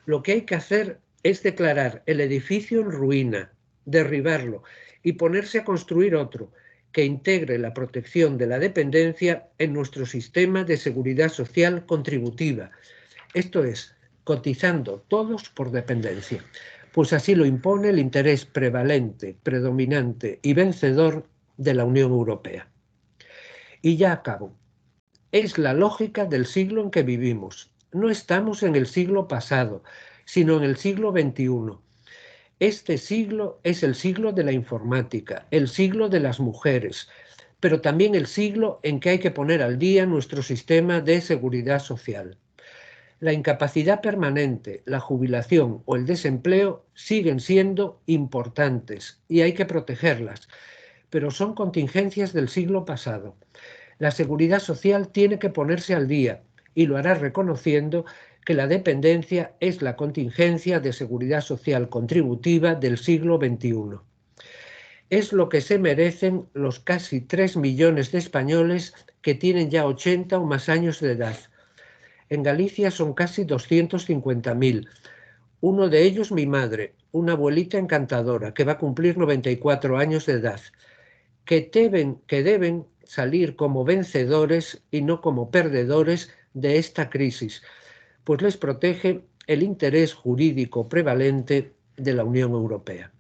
Lo que hay que hacer es declarar el edificio en ruina, derribarlo y ponerse a construir otro que integre la protección de la dependencia en nuestro sistema de seguridad social contributiva. Esto es, cotizando todos por dependencia, pues así lo impone el interés prevalente, predominante y vencedor de la Unión Europea. Y ya acabo. Es la lógica del siglo en que vivimos. No estamos en el siglo pasado, sino en el siglo XXI. Este siglo es el siglo de la informática, el siglo de las mujeres, pero también el siglo en que hay que poner al día nuestro sistema de seguridad social. La incapacidad permanente, la jubilación o el desempleo siguen siendo importantes y hay que protegerlas, pero son contingencias del siglo pasado. La seguridad social tiene que ponerse al día y lo hará reconociendo que la dependencia es la contingencia de seguridad social contributiva del siglo XXI. Es lo que se merecen los casi 3 millones de españoles que tienen ya 80 o más años de edad. En Galicia son casi 250.000. Uno de ellos mi madre, una abuelita encantadora que va a cumplir 94 años de edad, que deben salir como vencedores y no como perdedores de esta crisis, pues les protege el interés jurídico prevalente de la Unión Europea.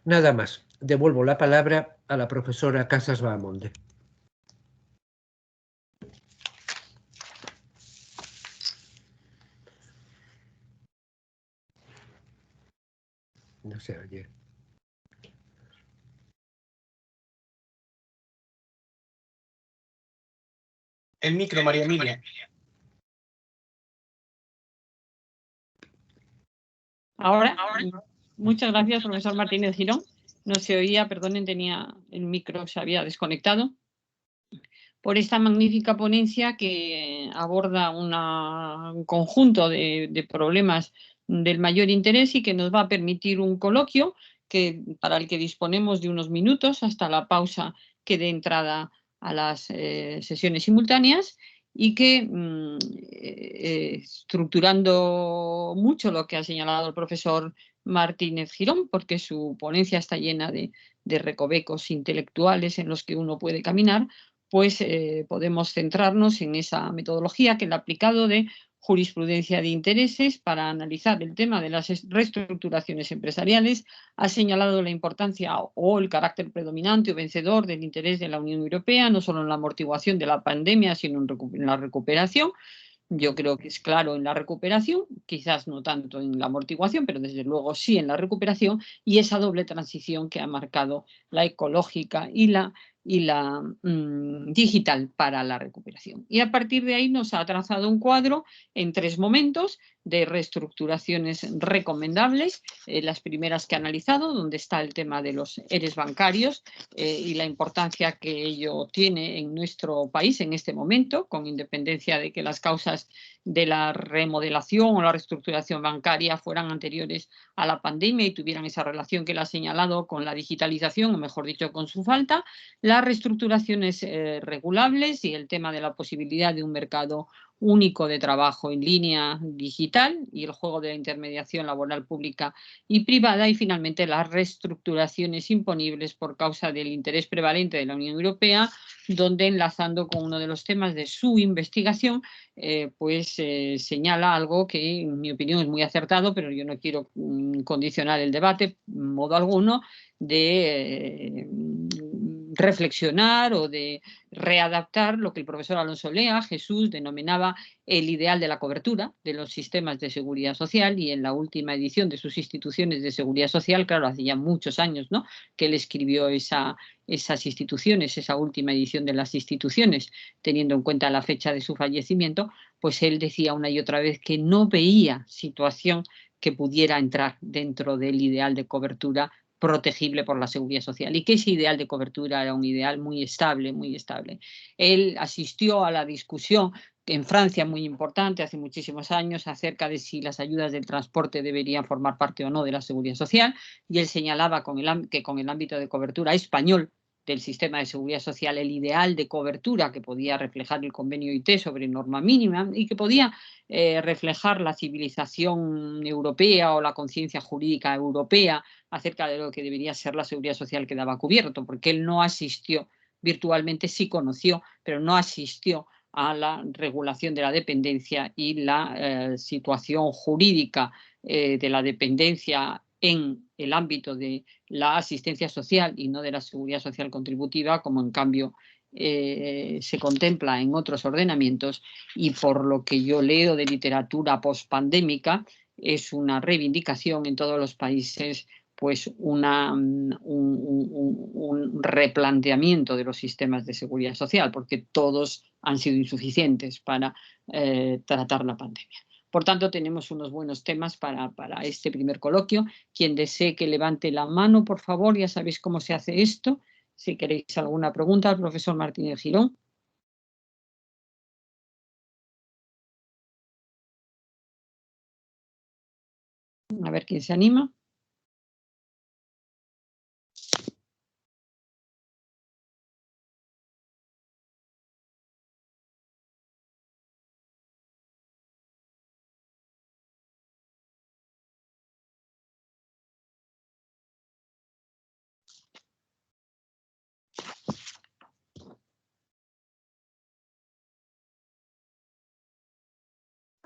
Nada más. Devuelvo la palabra a la profesora Casas Bahamonde. No se oye. El micro, María Emilia. Ahora, muchas gracias, profesor Martínez Girón. No se oía, perdonen, tenía el micro, se había desconectado. Por esta magnífica ponencia que aborda un conjunto de problemas del mayor interés y que nos va a permitir un coloquio para el que disponemos de unos minutos hasta la pausa que dé entrada a las sesiones simultáneas y que, estructurando mucho lo que ha señalado el profesor Martínez Girón, porque su ponencia está llena de recovecos intelectuales en los que uno puede caminar, pues podemos centrarnos en esa metodología que el aplicado de jurisprudencia de intereses para analizar el tema de las reestructuraciones empresariales ha señalado la importancia o el carácter predominante o vencedor del interés de la Unión Europea, no solo en la amortiguación de la pandemia, sino en la recuperación. Yo creo que es claro en la recuperación, quizás no tanto en la amortiguación, pero desde luego sí en la recuperación, y esa doble transición que ha marcado la ecológica y la digital para la recuperación. Y a partir de ahí nos ha trazado un cuadro en 3 momentos de reestructuraciones recomendables, las primeras que ha analizado, donde está el tema de los ERES bancarios y la importancia que ello tiene en nuestro país en este momento, con independencia de que las causas de la remodelación o la reestructuración bancaria fueran anteriores a la pandemia y tuvieran esa relación que él ha señalado con la digitalización, o mejor dicho, con su falta, las reestructuraciones regulables y el tema de la posibilidad de un mercado único de trabajo en línea digital y el juego de la intermediación laboral pública y privada, y finalmente las reestructuraciones imponibles por causa del interés prevalente de la Unión Europea, donde, enlazando con uno de los temas de su investigación, señala algo que en mi opinión es muy acertado, pero yo no quiero condicionar el debate en modo alguno, de reflexionar o de readaptar lo que el profesor Alonso Lea, Jesús, denominaba el ideal de la cobertura de los sistemas de seguridad social, y en la última edición de sus instituciones de seguridad social, claro, hace ya muchos años, ¿no?, que él escribió esas instituciones, esa última edición de las instituciones, teniendo en cuenta la fecha de su fallecimiento, pues él decía una y otra vez que no veía situación que pudiera entrar dentro del ideal de cobertura protegible por la seguridad social, y que ese ideal de cobertura era un ideal muy estable, muy estable. Él asistió a la discusión en Francia muy importante hace muchísimos años acerca de si las ayudas del transporte deberían formar parte o no de la seguridad social, y él señalaba que con el ámbito de cobertura español del sistema de seguridad social, el ideal de cobertura que podía reflejar el convenio IT sobre norma mínima y que podía reflejar la civilización europea o la conciencia jurídica europea acerca de lo que debería ser la seguridad social, quedaba cubierto, porque él no asistió virtualmente, sí conoció, pero no asistió a la regulación de la dependencia y la situación jurídica de la dependencia en el ámbito de la asistencia social y no de la seguridad social contributiva, como en cambio se contempla en otros ordenamientos, y por lo que yo leo de literatura pospandémica, es una reivindicación en todos los países pues un replanteamiento de los sistemas de seguridad social, porque todos han sido insuficientes para tratar la pandemia. Por tanto, tenemos unos buenos temas para este primer coloquio. Quien desee que levante la mano, por favor, ya sabéis cómo se hace esto. Si queréis alguna pregunta al profesor Martínez Girón. A ver quién se anima.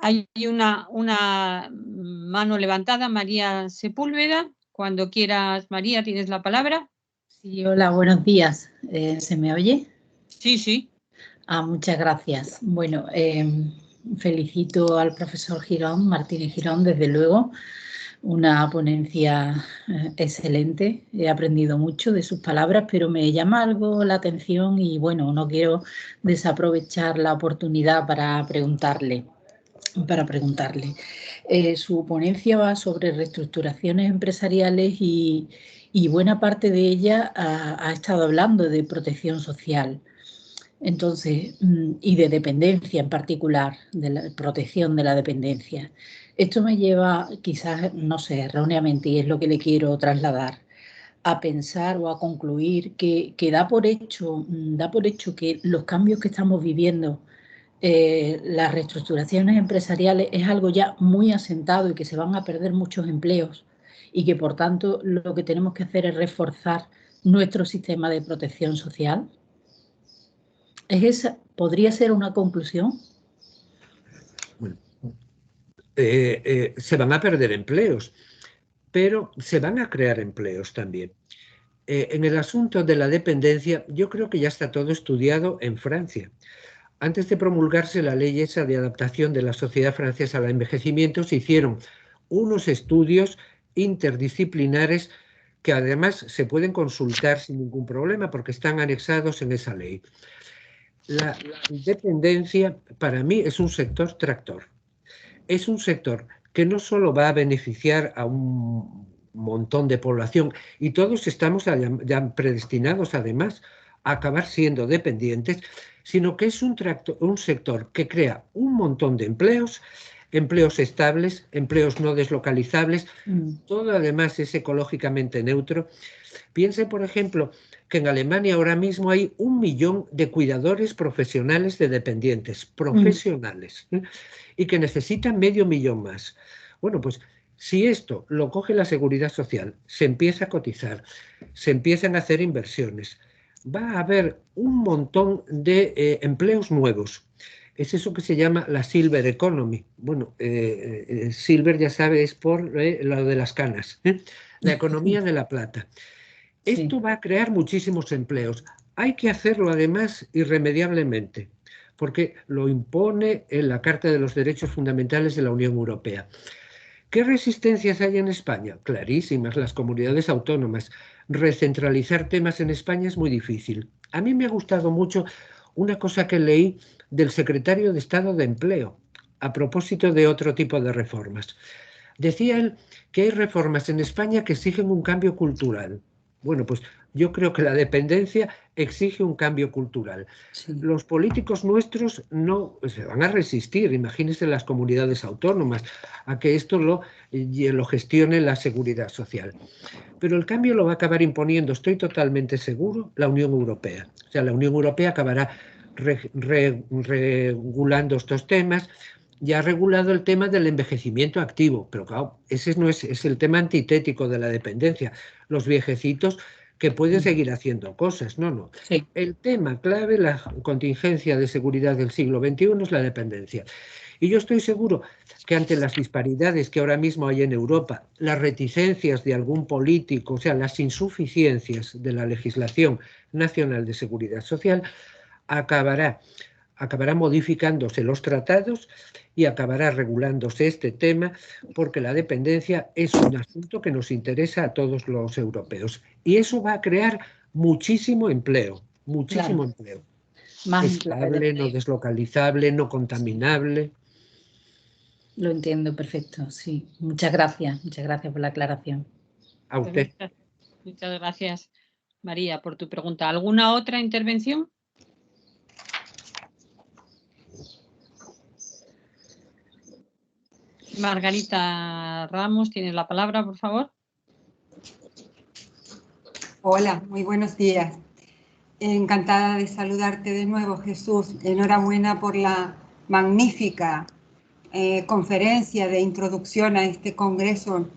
Hay una mano levantada, María Sepúlveda. Cuando quieras, María, tienes la palabra. Sí, hola, buenos días. ¿Se me oye? Sí, sí. Muchas gracias. Bueno, felicito al profesor Girón, Martínez Girón, desde luego. Una ponencia excelente. He aprendido mucho de sus palabras, pero me llama algo la atención y, bueno, no quiero desaprovechar la oportunidad para preguntarle. Su ponencia va sobre reestructuraciones empresariales y buena parte de ella ha estado hablando de protección social. Entonces, y de dependencia en particular, de la protección de la dependencia. Esto me lleva, quizás, no sé, erróneamente, y es lo que le quiero trasladar, a pensar o a concluir que da por hecho que los cambios que estamos viviendo, las reestructuraciones empresariales, es algo ya muy asentado y que se van a perder muchos empleos y que, por tanto, lo que tenemos que hacer es reforzar nuestro sistema de protección social. ¿Podría ser una conclusión? Bueno, se van a perder empleos, pero se van a crear empleos también. En el asunto de la dependencia, yo creo que ya está todo estudiado en Francia. Antes de promulgarse la ley esa de adaptación de la sociedad francesa al envejecimiento, se hicieron unos estudios interdisciplinares que además se pueden consultar sin ningún problema porque están anexados en esa ley. La dependencia para mí es un sector tractor. Es un sector que no solo va a beneficiar a un montón de población, y todos estamos ya predestinados además a acabar siendo dependientes, sino que es un sector que crea un montón de empleos estables, empleos no deslocalizables, todo además es ecológicamente neutro. Piense, por ejemplo, que en Alemania ahora mismo hay 1 millón de cuidadores profesionales de dependientes, profesionales, y que necesitan 500.000 más. Bueno, pues si esto lo coge la Seguridad Social, se empieza a cotizar, se empiezan a hacer inversiones, va a haber un montón de empleos nuevos. Es eso que se llama la Silver Economy. Bueno, Silver, ya sabes, es por lo de las canas, la economía de la plata. Esto va a crear muchísimos empleos. Hay que hacerlo además irremediablemente, porque lo impone en la Carta de los Derechos Fundamentales de la Unión Europea. ¿Qué resistencias hay en España? Clarísimas, las comunidades autónomas. Recentralizar temas en España es muy difícil. A mí me ha gustado mucho una cosa que leí del secretario de Estado de Empleo, a propósito de otro tipo de reformas. Decía él que hay reformas en España que exigen un cambio cultural. Bueno, pues yo creo que la dependencia exige un cambio cultural. Sí. Los políticos nuestros no se van a resistir, imagínense las comunidades autónomas, a que esto lo gestione la Seguridad Social. Pero el cambio lo va a acabar imponiendo, estoy totalmente seguro, la Unión Europea. O sea, la Unión Europea acabará regulando estos temas. Ya ha regulado el tema del envejecimiento activo, pero claro, ese no es el tema antitético de la dependencia. Los viejecitos que pueden seguir haciendo cosas, no. Sí. El tema clave, la contingencia de seguridad del siglo XXI es la dependencia. Y yo estoy seguro que ante las disparidades que ahora mismo hay en Europa, las reticencias de algún político, o sea, las insuficiencias de la legislación nacional de seguridad social, acabará acabará modificándose los tratados y acabará regulándose este tema, porque la dependencia es un asunto que nos interesa a todos los europeos. Y eso va a crear muchísimo empleo, muchísimo empleo. Más estable, no deslocalizable, no contaminable. Lo entiendo perfecto, sí. Muchas gracias por la aclaración. A usted. Muchas gracias, María, por tu pregunta. ¿Alguna otra intervención? Margarita Ramos, tienes la palabra, por favor. Hola, muy buenos días. Encantada de saludarte de nuevo, Jesús. Enhorabuena por la magnífica conferencia de introducción a este congreso.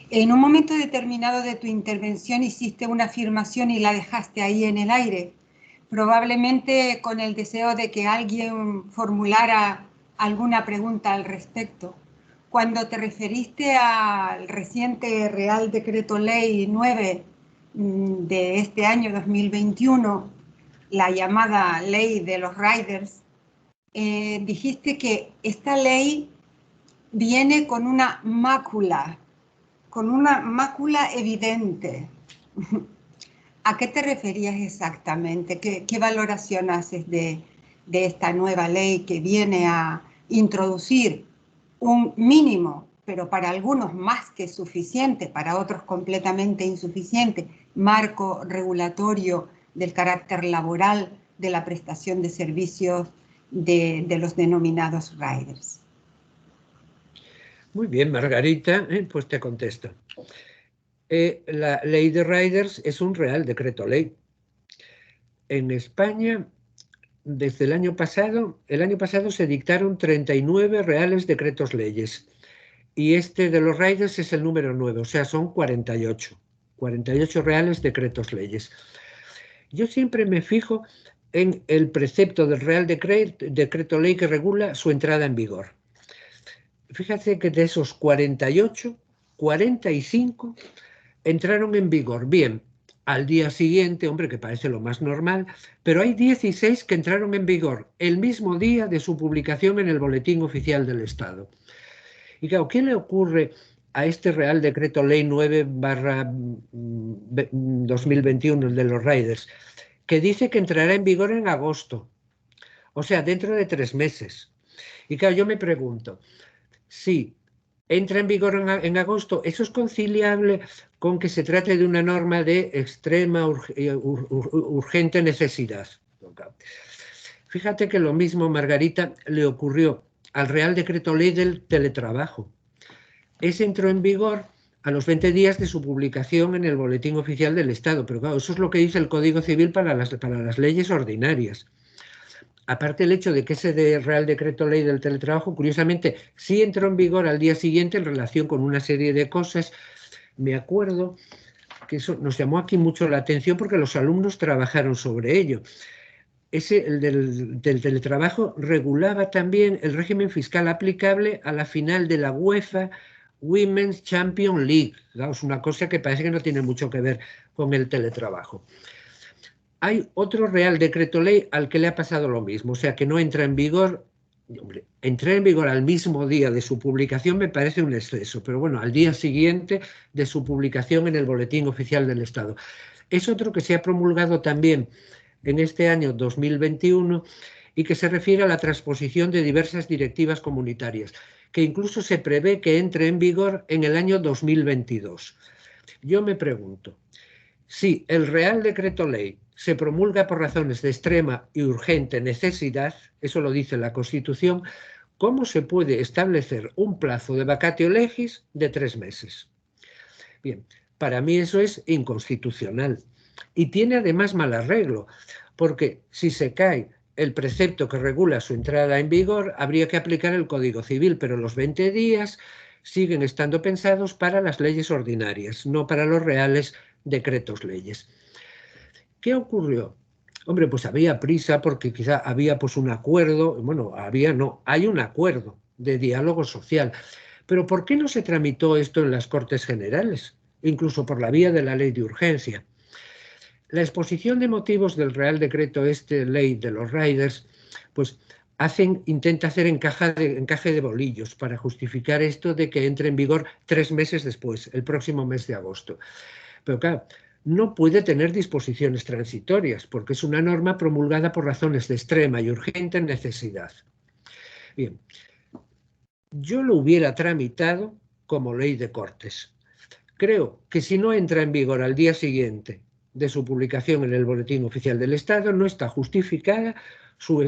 En un momento determinado de tu intervención hiciste una afirmación y la dejaste ahí en el aire, probablemente con el deseo de que alguien formulara alguna pregunta al respecto. Cuando te referiste al reciente Real Decreto Ley 9 de este año 2021, la llamada Ley de los Riders, dijiste que esta ley viene con una mácula evidente. ¿A qué te referías exactamente? ¿Qué valoración haces de esta nueva ley que viene a introducir un mínimo, pero para algunos más que suficiente, para otros completamente insuficiente, marco regulatorio del carácter laboral de la prestación de servicios de los denominados riders? Muy bien, Margarita, pues te contesto. La ley de riders es un real decreto ley. En España, desde el año pasado se dictaron 39 reales decretos leyes. Y este de los riders es el número 9, o sea, son 48 reales decretos leyes. Yo siempre me fijo en el precepto del Real Decreto Ley que regula su entrada en vigor. Fíjate que de esos 48, 45 entraron en vigor bien al día siguiente, hombre, que parece lo más normal, pero hay 16 que entraron en vigor el mismo día de su publicación en el Boletín Oficial del Estado. Y claro, ¿qué le ocurre a este Real Decreto Ley 9/2021, el de los riders? Que dice que entrará en vigor en agosto, o sea, dentro de 3 meses. Y claro, yo me pregunto, si entra en vigor en agosto, ¿eso es conciliable con que se trate de una norma de extrema urgente necesidad? Fíjate que lo mismo, Margarita, le ocurrió al Real Decreto Ley del teletrabajo. Ese entró en vigor a los 20 días de su publicación en el Boletín Oficial del Estado, pero claro, eso es lo que dice el Código Civil para las leyes ordinarias. Aparte el hecho de que ese Real Decreto Ley del teletrabajo, curiosamente, sí entró en vigor al día siguiente en relación con una serie de cosas. Me acuerdo que eso nos llamó aquí mucho la atención porque los alumnos trabajaron sobre ello. El del teletrabajo regulaba también el régimen fiscal aplicable a la final de la UEFA Women's Champions League. Es una cosa que parece que no tiene mucho que ver con el teletrabajo. Hay otro Real Decreto Ley al que le ha pasado lo mismo, o sea que no entra en vigor. Hombre, entrar en vigor al mismo día de su publicación me parece un exceso, pero bueno, al día siguiente de su publicación en el Boletín Oficial del Estado. Es otro que se ha promulgado también en este año 2021 y que se refiere a la transposición de diversas directivas comunitarias, que incluso se prevé que entre en vigor en el año 2022. Yo me pregunto, si el Real Decreto Ley se promulga por razones de extrema y urgente necesidad, eso lo dice la Constitución, ¿cómo se puede establecer un plazo de vacatio legis de 3 meses? Bien, para mí eso es inconstitucional y tiene además mal arreglo, porque si se cae el precepto que regula su entrada en vigor, habría que aplicar el Código Civil, pero los 20 días siguen estando pensados para las leyes ordinarias, no para los reales decretos leyes. ¿Qué ocurrió? Hombre, pues había prisa porque quizá había pues un acuerdo, bueno, hay un acuerdo de diálogo social, pero ¿por qué no se tramitó esto en las Cortes Generales, incluso por la vía de la ley de urgencia? La exposición de motivos del Real Decreto Ley de los Riders pues intenta hacer encaje de bolillos para justificar esto de que entre en vigor 3 meses después, el próximo mes de agosto. Pero claro, no puede tener disposiciones transitorias porque es una norma promulgada por razones de extrema y urgente necesidad. Bien, yo lo hubiera tramitado como ley de Cortes. Creo que si no entra en vigor al día siguiente de su publicación en el Boletín Oficial del Estado, no está justificada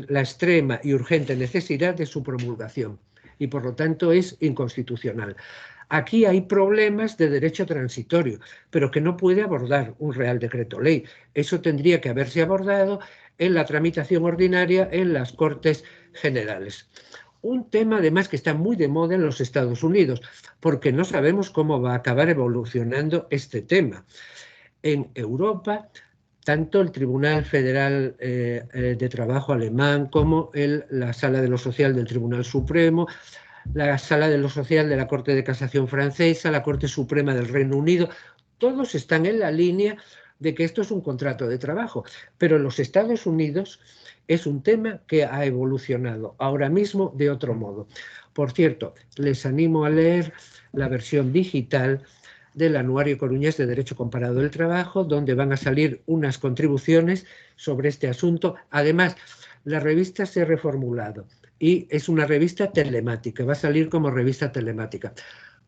la extrema y urgente necesidad de su promulgación y, por lo tanto, es inconstitucional. Aquí hay problemas de derecho transitorio, pero que no puede abordar un Real Decreto Ley. Eso tendría que haberse abordado en la tramitación ordinaria en las Cortes Generales. Un tema, además, que está muy de moda en los Estados Unidos, porque no sabemos cómo va a acabar evolucionando este tema. En Europa, tanto el Tribunal Federal de Trabajo alemán como la Sala de lo Social del Tribunal Supremo, la Sala de lo Social de la Corte de Casación francesa, la Corte Suprema del Reino Unido, todos están en la línea de que esto es un contrato de trabajo, pero en los Estados Unidos es un tema que ha evolucionado ahora mismo de otro modo. Por cierto, les animo a leer la versión digital del Anuario Coruñés de Derecho Comparado del Trabajo, donde van a salir unas contribuciones sobre este asunto. Además, la revista se ha reformulado y es una revista telemática, va a salir como revista telemática.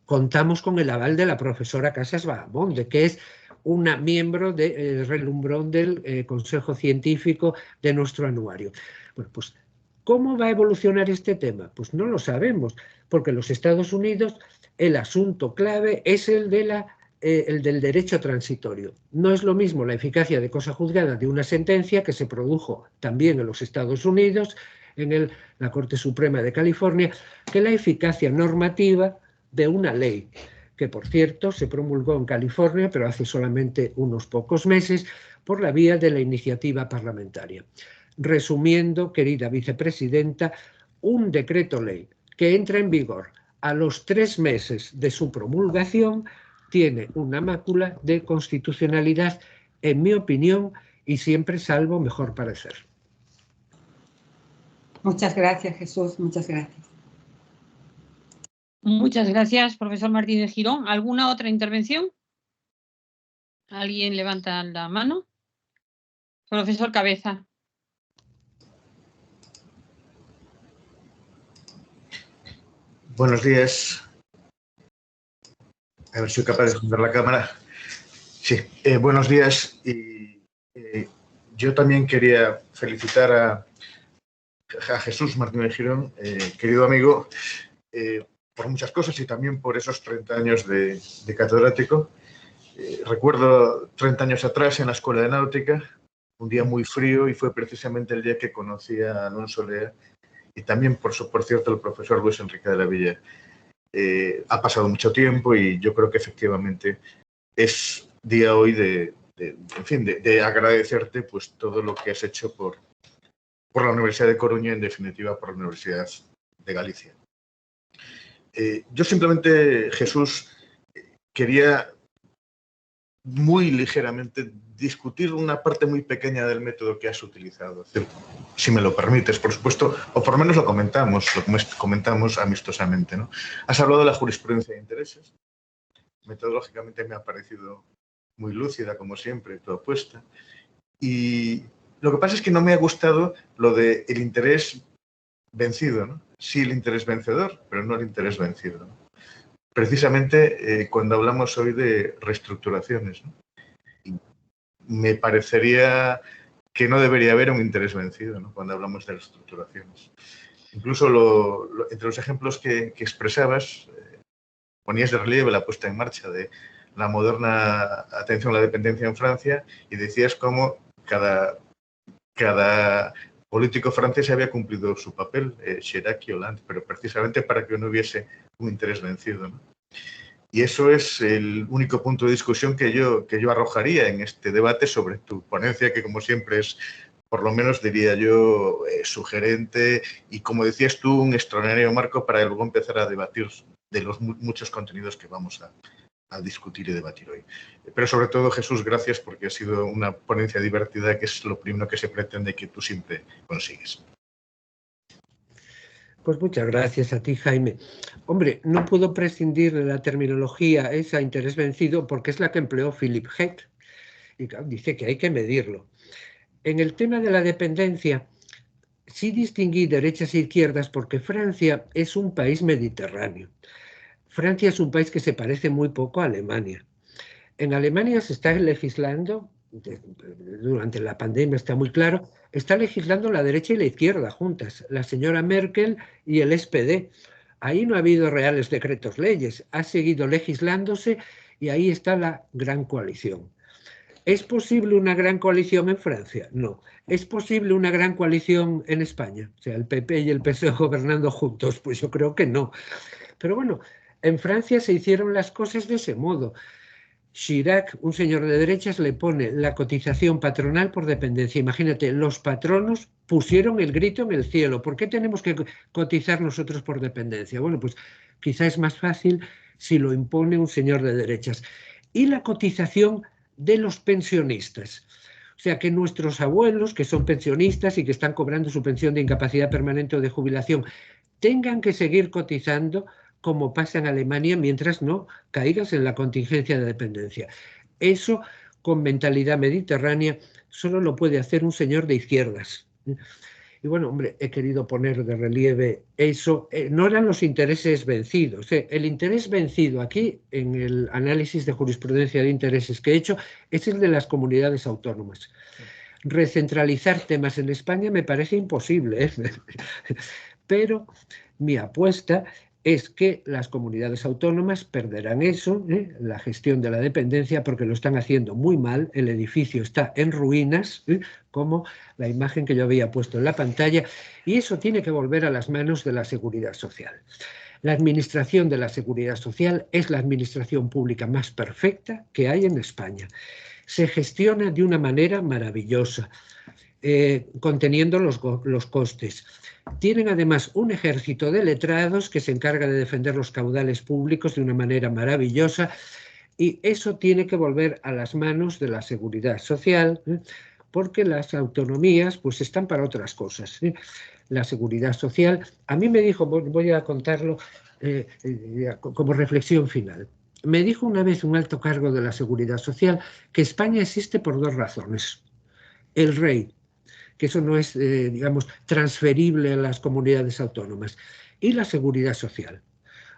Contamos con el aval de la profesora Casas Bahamonde, que es una miembro del relumbrón del Consejo Científico de nuestro anuario. Bueno, pues, ¿cómo va a evolucionar este tema? Pues no lo sabemos, porque en los Estados Unidos el asunto clave es el del derecho transitorio. No es lo mismo la eficacia de cosa juzgada de una sentencia que se produjo también en los Estados Unidos, en la Corte Suprema de California, que la eficacia normativa de una ley, que por cierto se promulgó en California, pero hace solamente unos pocos meses, por la vía de la iniciativa parlamentaria. Resumiendo, querida vicepresidenta, un decreto ley que entra en vigor a los 3 meses de su promulgación tiene una mácula de constitucionalidad, en mi opinión, y siempre salvo mejor parecer. Muchas gracias, Jesús. Muchas gracias. Muchas gracias, profesor Martínez Girón. ¿Alguna otra intervención? ¿Alguien levanta la mano? Profesor Cabeza. Buenos días. A ver si soy capaz de encender la cámara. Sí, buenos días. Y yo también quería felicitar a Jesús Martínez Girón, querido amigo, por muchas cosas y también por esos 30 años de catedrático. Recuerdo 30 años atrás en la Escuela de Náutica, un día muy frío, y fue precisamente el día que conocí a Alonso Lea y también, por cierto, el profesor Luis Enrique de la Villa. Ha pasado mucho tiempo y yo creo que efectivamente es día hoy de agradecerte pues todo lo que has hecho por la Universidad de Coruña, en definitiva por la Universidad de Galicia. Yo simplemente, Jesús, quería muy ligeramente discutir una parte muy pequeña del método que has utilizado, si me lo permites, por supuesto, o por lo menos lo comentamos amistosamente, ¿no? Has hablado de la jurisprudencia de intereses. Metodológicamente me ha parecido muy lúcida, como siempre, tu apuesta. Y lo que pasa es que no me ha gustado lo del interés vencido, ¿no? Sí, el interés vencedor, pero no el interés vencido, ¿no? Precisamente cuando hablamos hoy de reestructuraciones, ¿no? Me parecería que no debería haber un interés vencido, ¿no? Cuando hablamos de reestructuraciones. Incluso entre los ejemplos que expresabas, ponías de relieve la puesta en marcha de la moderna atención a la dependencia en Francia y decías cómo cada político francés había cumplido su papel, Chirac y Hollande, pero precisamente para que no hubiese un interés vencido, ¿no? Y eso es el único punto de discusión que yo arrojaría en este debate sobre tu ponencia, que como siempre es, por lo menos diría yo, sugerente y, como decías tú, un extraordinario marco para luego empezar a debatir de los muchos contenidos que vamos a discutir y debatir hoy. Pero sobre todo, Jesús, gracias porque ha sido una ponencia divertida, que es lo primero que se pretende que tú siempre consigues. Pues muchas gracias a ti, Jaime. Hombre, no puedo prescindir de la terminología esa interés vencido porque es la que empleó Philip Heck. Y claro, dice que hay que medirlo. En el tema de la dependencia, sí distinguí derechas e izquierdas porque Francia es un país mediterráneo. Francia es un país que se parece muy poco a Alemania. En Alemania se está legislando, durante la pandemia está muy claro, está legislando la derecha y la izquierda juntas, la señora Merkel y el SPD. Ahí no ha habido reales decretos leyes, ha seguido legislándose y ahí está la gran coalición. ¿Es posible una gran coalición en Francia? No. ¿Es posible una gran coalición en España? O sea, el PP y el PSOE gobernando juntos, pues yo creo que no. Pero bueno, en Francia se hicieron las cosas de ese modo. Chirac, un señor de derechas, le pone la cotización patronal por dependencia. Imagínate, los patronos pusieron el grito en el cielo. ¿Por qué tenemos que cotizar nosotros por dependencia? Bueno, pues quizá es más fácil si lo impone un señor de derechas. Y la cotización de los pensionistas. O sea, que nuestros abuelos, que son pensionistas y que están cobrando su pensión de incapacidad permanente o de jubilación, tengan que seguir cotizando como pasa en Alemania, mientras no caigas en la contingencia de dependencia. Eso, con mentalidad mediterránea, solo lo puede hacer un señor de izquierdas. Y bueno, hombre, he querido poner de relieve eso. No eran los intereses vencidos. El interés vencido aquí, en el análisis de jurisprudencia de intereses que he hecho, es el de las comunidades autónomas. Recentralizar temas en España me parece imposible, ¿eh? Pero mi apuesta es que las comunidades autónomas perderán eso, la gestión de la dependencia, porque lo están haciendo muy mal. El edificio está en ruinas, como la imagen que yo había puesto en la pantalla, y eso tiene que volver a las manos de la Seguridad Social. La administración de la Seguridad Social es la administración pública más perfecta que hay en España. Se gestiona de una manera maravillosa, conteniendo los costes. Tienen además un ejército de letrados que se encarga de defender los caudales públicos de una manera maravillosa, y eso tiene que volver a las manos de la Seguridad Social, porque las autonomías pues están para otras cosas. La Seguridad Social, a mí me dijo, voy a contarlo como reflexión final, me dijo una vez un alto cargo de la Seguridad Social que España existe por dos razones. El rey, que eso no es, digamos, transferible a las comunidades autónomas, y la seguridad social.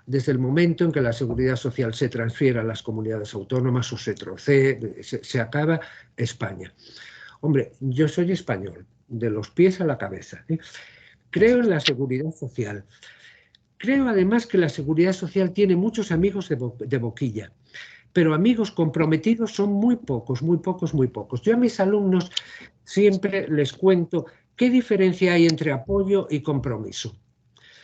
Desde el momento en que la seguridad social se transfiere a las comunidades autónomas o se trocee, se acaba España. Hombre, yo soy español, de los pies a la cabeza, ¿eh? Creo en la seguridad social. Creo además que la seguridad social tiene muchos amigos de boquilla, pero amigos comprometidos son muy pocos, muy pocos, muy pocos. Yo a mis alumnos siempre les cuento qué diferencia hay entre apoyo y compromiso.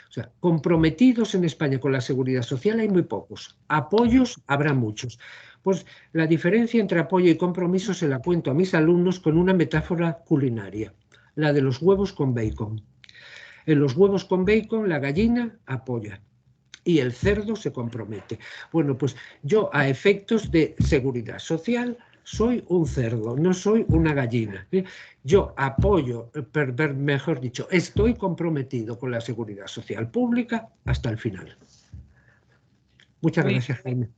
O sea, comprometidos en España con la seguridad social hay muy pocos, apoyos habrá muchos. Pues la diferencia entre apoyo y compromiso se la cuento a mis alumnos con una metáfora culinaria, la de los huevos con bacon. En los huevos con bacon la gallina apoya y el cerdo se compromete. Bueno, pues yo a efectos de seguridad social soy un cerdo, no soy una gallina. Yo apoyo, mejor dicho, estoy comprometido con la seguridad social pública hasta el final. Muchas gracias, Jaime.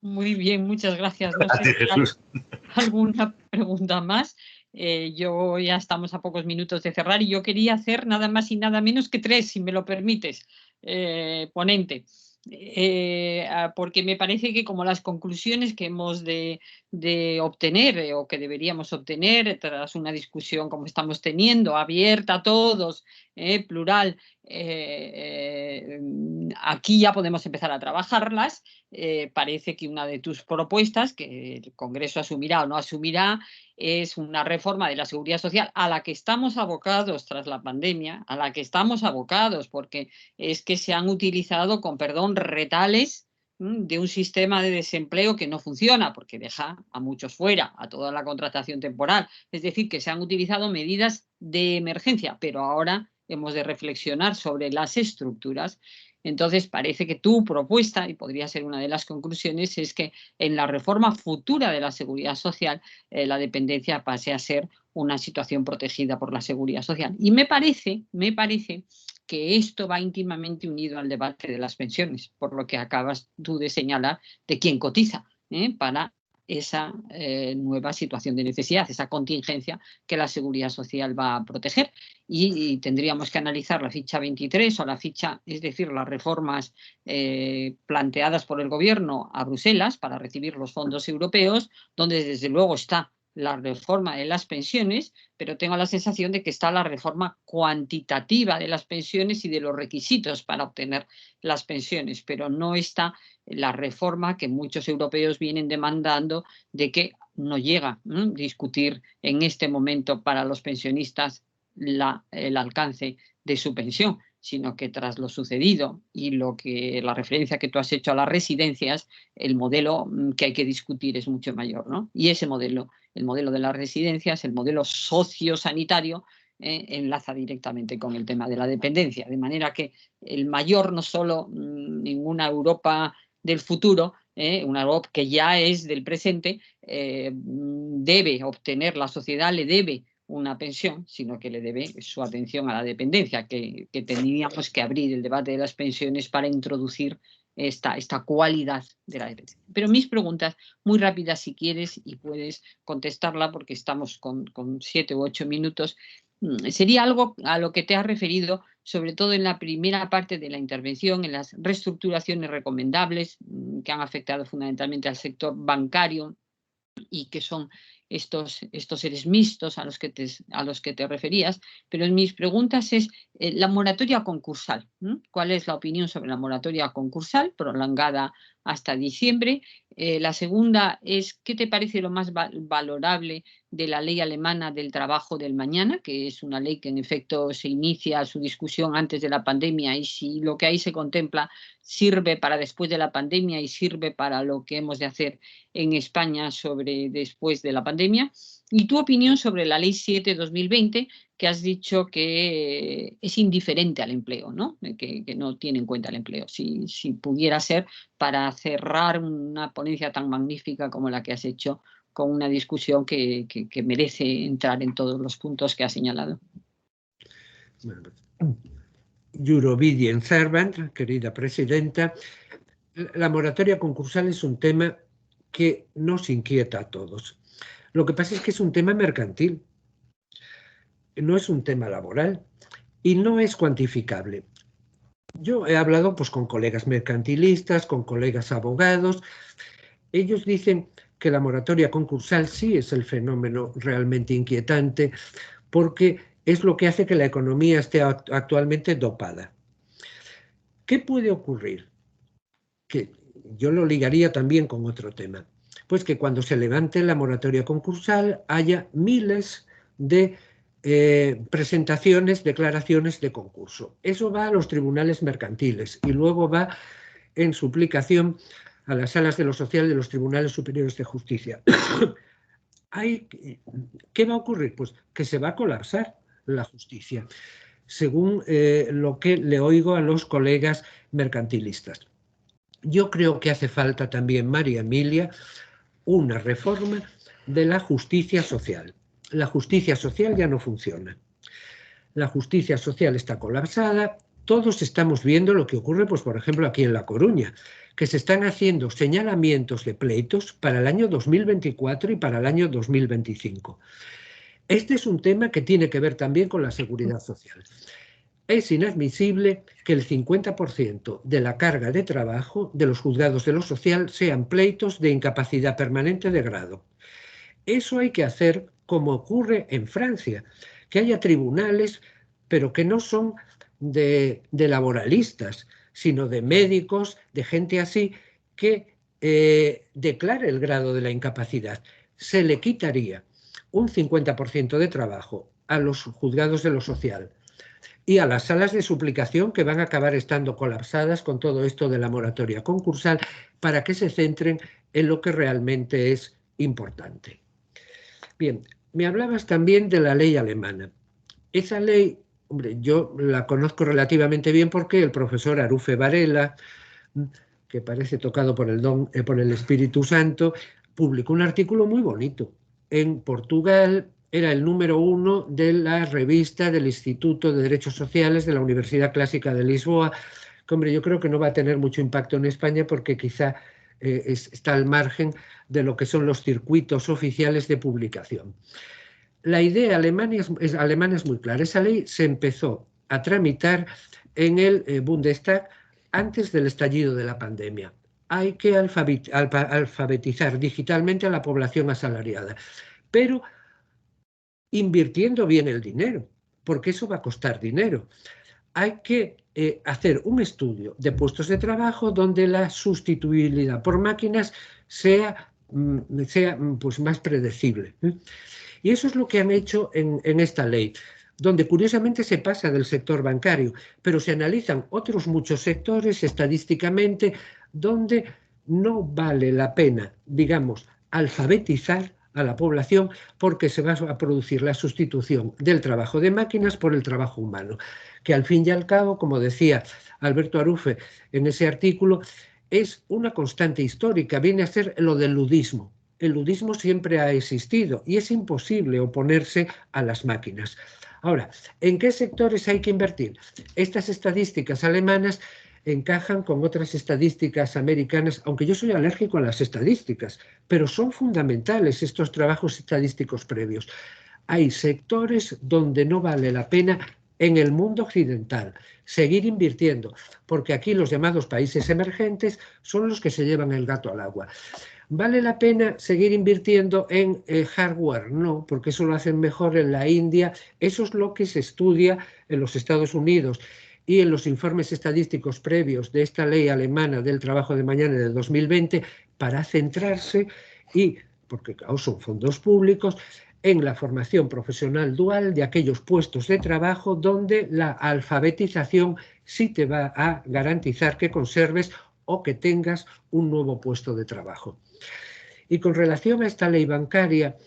Muy bien, muchas gracias. No sé si hay alguna pregunta más. Yo ya estamos a pocos minutos de cerrar y yo quería hacer nada más y nada menos que 3, si me lo permites, ponente. Porque me parece que como las conclusiones que hemos de obtener o que deberíamos obtener tras una discusión como estamos teniendo, abierta a todos, plural, aquí ya podemos empezar a trabajarlas. Parece que una de tus propuestas, que el Congreso asumirá o no asumirá, es una reforma de la seguridad social a la que estamos abocados tras la pandemia, a la que estamos abocados porque es que se han utilizado, con perdón, retales de un sistema de desempleo que no funciona porque deja a muchos fuera, a toda la contratación temporal. Es decir, que se han utilizado medidas de emergencia, pero ahora hemos de reflexionar sobre las estructuras. Entonces, parece que tu propuesta, y podría ser una de las conclusiones, es que en la reforma futura de la seguridad social, la dependencia pase a ser una situación protegida por la seguridad social. Y me parece que esto va íntimamente unido al debate de las pensiones, por lo que acabas tú de señalar de quién cotiza para esa nueva situación de necesidad, esa contingencia que la Seguridad Social va a proteger. Y tendríamos que analizar la ficha 23 o la ficha, es decir, las reformas planteadas por el Gobierno a Bruselas para recibir los fondos europeos, donde desde luego está la reforma de las pensiones, pero tengo la sensación de que está la reforma cuantitativa de las pensiones y de los requisitos para obtener las pensiones, pero no está la reforma que muchos europeos vienen demandando de que no llega a discutir en este momento para los pensionistas el alcance de su pensión, sino que tras lo sucedido y la referencia que tú has hecho a las residencias, el modelo que hay que discutir es mucho mayor, ¿no? Y ese modelo, el modelo de las residencias, el modelo sociosanitario, enlaza directamente con el tema de la dependencia, de manera que el mayor no solo ninguna Europa del futuro, una Europa que ya es del presente, debe obtener, la sociedad le debe una pensión, sino que le debe su atención a la dependencia, que tendríamos que abrir el debate de las pensiones para introducir esta cualidad de la dependencia. Pero mis preguntas, muy rápidas si quieres y puedes contestarla porque estamos con 7 u 8 minutos, sería algo a lo que te has referido, sobre todo en la primera parte de la intervención, en las reestructuraciones recomendables que han afectado fundamentalmente al sector bancario y que son estos seres mixtos a los que te referías, pero en mis preguntas es la moratoria concursal. ¿Cuál es la opinión sobre la moratoria concursal prolongada hasta diciembre? La segunda es, ¿qué te parece lo más valorable de la ley alemana del trabajo del mañana? Que es una ley que en efecto se inicia su discusión antes de la pandemia y si lo que ahí se contempla sirve para después de la pandemia y sirve para lo que hemos de hacer en España sobre después de la pandemia. Y tu opinión sobre la Ley 7/2020, que has dicho que es indiferente al empleo, ¿no? Que no tiene en cuenta el empleo. Si pudiera ser para cerrar una ponencia tan magnífica como la que has hecho, con una discusión que merece entrar en todos los puntos que has señalado. Bueno, Eurovidien Servant, querida presidenta, la moratoria concursal es un tema que nos inquieta a todos. Lo que pasa es que es un tema mercantil, no es un tema laboral y no es cuantificable. Yo he hablado pues, con colegas mercantilistas, con colegas abogados. Ellos dicen que la moratoria concursal sí es el fenómeno realmente inquietante porque es lo que hace que la economía esté actualmente dopada. ¿Qué puede ocurrir? Que yo lo ligaría también con otro tema. Pues que cuando se levante la moratoria concursal haya miles de presentaciones, declaraciones de concurso. Eso va a los tribunales mercantiles y luego va en suplicación a las salas de lo social de los tribunales superiores de justicia. ¿Qué va a ocurrir? Pues que se va a colapsar la justicia, según lo que le oigo a los colegas mercantilistas. Yo creo que hace falta también, María Emilia, una reforma de la justicia social. La justicia social ya no funciona. La justicia social está colapsada. Todos estamos viendo lo que ocurre, pues, por ejemplo, aquí en La Coruña, que se están haciendo señalamientos de pleitos para el año 2024 y para el año 2025. Este es un tema que tiene que ver también con la seguridad social. Es inadmisible que el 50% de la carga de trabajo de los juzgados de lo social sean pleitos de incapacidad permanente de grado. Eso hay que hacer como ocurre en Francia, que haya tribunales, pero que no son de laboralistas, sino de médicos, de gente así, que declare el grado de la incapacidad. Se le quitaría un 50% de trabajo a los juzgados de lo social y a las salas de suplicación que van a acabar estando colapsadas con todo esto de la moratoria concursal para que se centren en lo que realmente es importante. Bien, me hablabas también de la ley alemana. Esa ley, hombre, yo la conozco relativamente bien porque el profesor Arufe Varela, que parece tocado por el Espíritu Santo, publicó un artículo muy bonito en Portugal era el número 1 de la revista del Instituto de Derechos Sociales de la Universidad Clásica de Lisboa, que, hombre, yo creo que no va a tener mucho impacto en España porque quizá está al margen de lo que son los circuitos oficiales de publicación. La idea alemana es muy clara. Esa ley se empezó a tramitar en el Bundestag antes del estallido de la pandemia. Hay que alfabetizar digitalmente a la población asalariada, pero invirtiendo bien el dinero, porque eso va a costar dinero. Hay que hacer un estudio de puestos de trabajo donde la sustituibilidad por máquinas sea pues, más predecible. Y eso es lo que han hecho en esta ley, donde curiosamente se pasa del sector bancario, pero se analizan otros muchos sectores estadísticamente donde no vale la pena, digamos, alfabetizar a la población porque se va a producir la sustitución del trabajo de máquinas por el trabajo humano, que al fin y al cabo, como decía Alberto Arufe en ese artículo, es una constante histórica, viene a ser lo del ludismo. El ludismo siempre ha existido y es imposible oponerse a las máquinas. Ahora, ¿en qué sectores hay que invertir? Estas estadísticas alemanas encajan con otras estadísticas americanas, aunque yo soy alérgico a las estadísticas, pero son fundamentales estos trabajos estadísticos previos. Hay sectores donde no vale la pena en el mundo occidental seguir invirtiendo, porque aquí los llamados países emergentes son los que se llevan el gato al agua. ¿Vale la pena seguir invirtiendo en hardware? No, porque eso lo hacen mejor en la India. Eso es lo que se estudia en los Estados Unidos y en los informes estadísticos previos de esta ley alemana del trabajo de mañana de 2020 para centrarse y, porque claro, son fondos públicos, en la formación profesional dual de aquellos puestos de trabajo donde la alfabetización sí te va a garantizar que conserves o que tengas un nuevo puesto de trabajo. Y con relación a esta ley bancaria,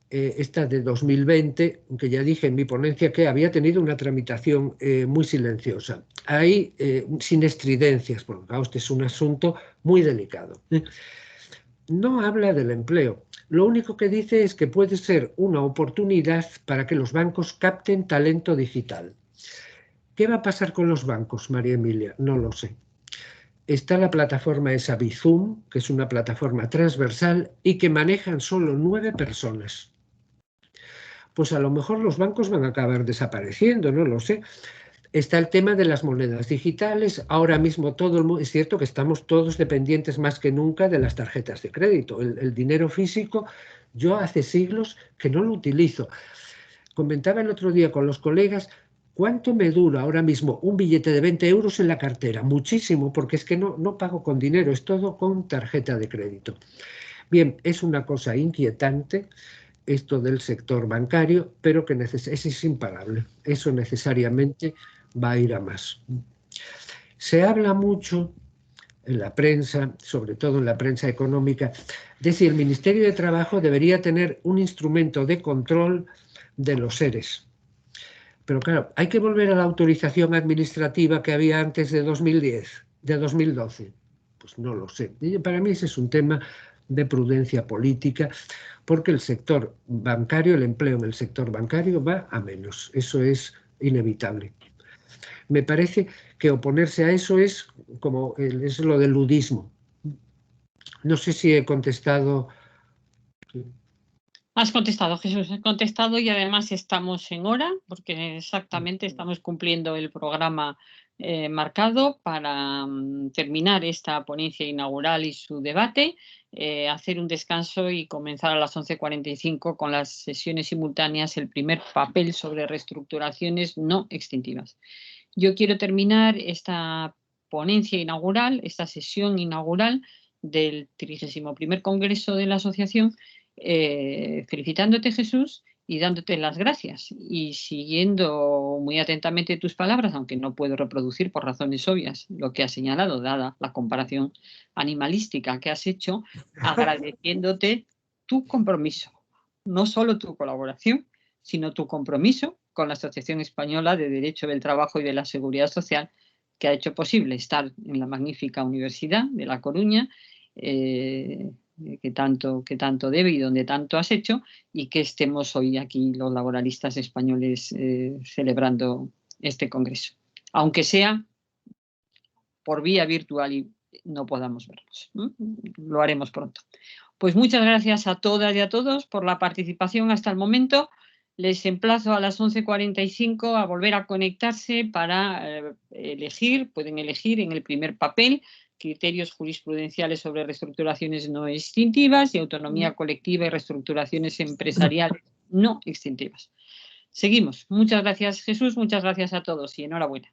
esta de 2020, que ya dije en mi ponencia que había tenido una tramitación muy silenciosa. Hay sin estridencias, porque claro, este es un asunto muy delicado. No habla del empleo. Lo único que dice es que puede ser una oportunidad para que los bancos capten talento digital. ¿Qué va a pasar con los bancos, María Emilia? No lo sé. Está la plataforma esa Bizum, que es una plataforma transversal y que manejan solo 9 personas. Pues a lo mejor los bancos van a acabar desapareciendo, no lo sé. Está el tema de las monedas digitales. Ahora mismo todo el mundo, es cierto que estamos todos dependientes más que nunca de las tarjetas de crédito. El dinero físico, yo hace siglos que no lo utilizo. Comentaba el otro día con los colegas, ¿cuánto me dura ahora mismo un billete de 20 euros en la cartera? Muchísimo, porque es que no pago con dinero, es todo con tarjeta de crédito. Bien, es una cosa inquietante esto del sector bancario, pero que es imparable. Eso necesariamente va a ir a más. Se habla mucho en la prensa, sobre todo en la prensa económica, de si el Ministerio de Trabajo debería tener un instrumento de control de los ERES. Pero claro, hay que volver a la autorización administrativa que había antes de 2010, de 2012. Pues no lo sé. Y para mí ese es un tema de prudencia política, porque el sector bancario, el empleo en el sector bancario va a menos. Eso es inevitable. Me parece que oponerse a eso es lo del ludismo. No sé si he contestado. Has contestado, Jesús, has contestado y además estamos en hora, porque exactamente estamos cumpliendo el programa marcado para terminar esta ponencia inaugural y su debate, hacer un descanso y comenzar a las 11:45 con las sesiones simultáneas, el primer papel sobre reestructuraciones no extintivas. Yo quiero terminar esta ponencia inaugural, esta sesión inaugural del 31º Congreso de la Asociación, felicitándote, Jesús, y dándote las gracias y siguiendo muy atentamente tus palabras, aunque no puedo reproducir por razones obvias lo que has señalado, dada la comparación animalística que has hecho, agradeciéndote tu compromiso, no solo tu colaboración, sino tu compromiso con la Asociación Española de Derecho del Trabajo y de la Seguridad Social, que ha hecho posible estar en la magnífica Universidad de La Coruña, que tanto debe y donde tanto has hecho, y que estemos hoy aquí los laboralistas españoles celebrando este congreso, aunque sea por vía virtual y no podamos vernos. Lo haremos pronto. Pues muchas gracias a todas y a todos por la participación hasta el momento. Les emplazo a las 11:45 a volver a conectarse para elegir, pueden elegir en el primer papel, criterios jurisprudenciales sobre reestructuraciones no extintivas y autonomía colectiva y reestructuraciones empresariales no extintivas. Seguimos. Muchas gracias, Jesús, muchas gracias a todos y enhorabuena.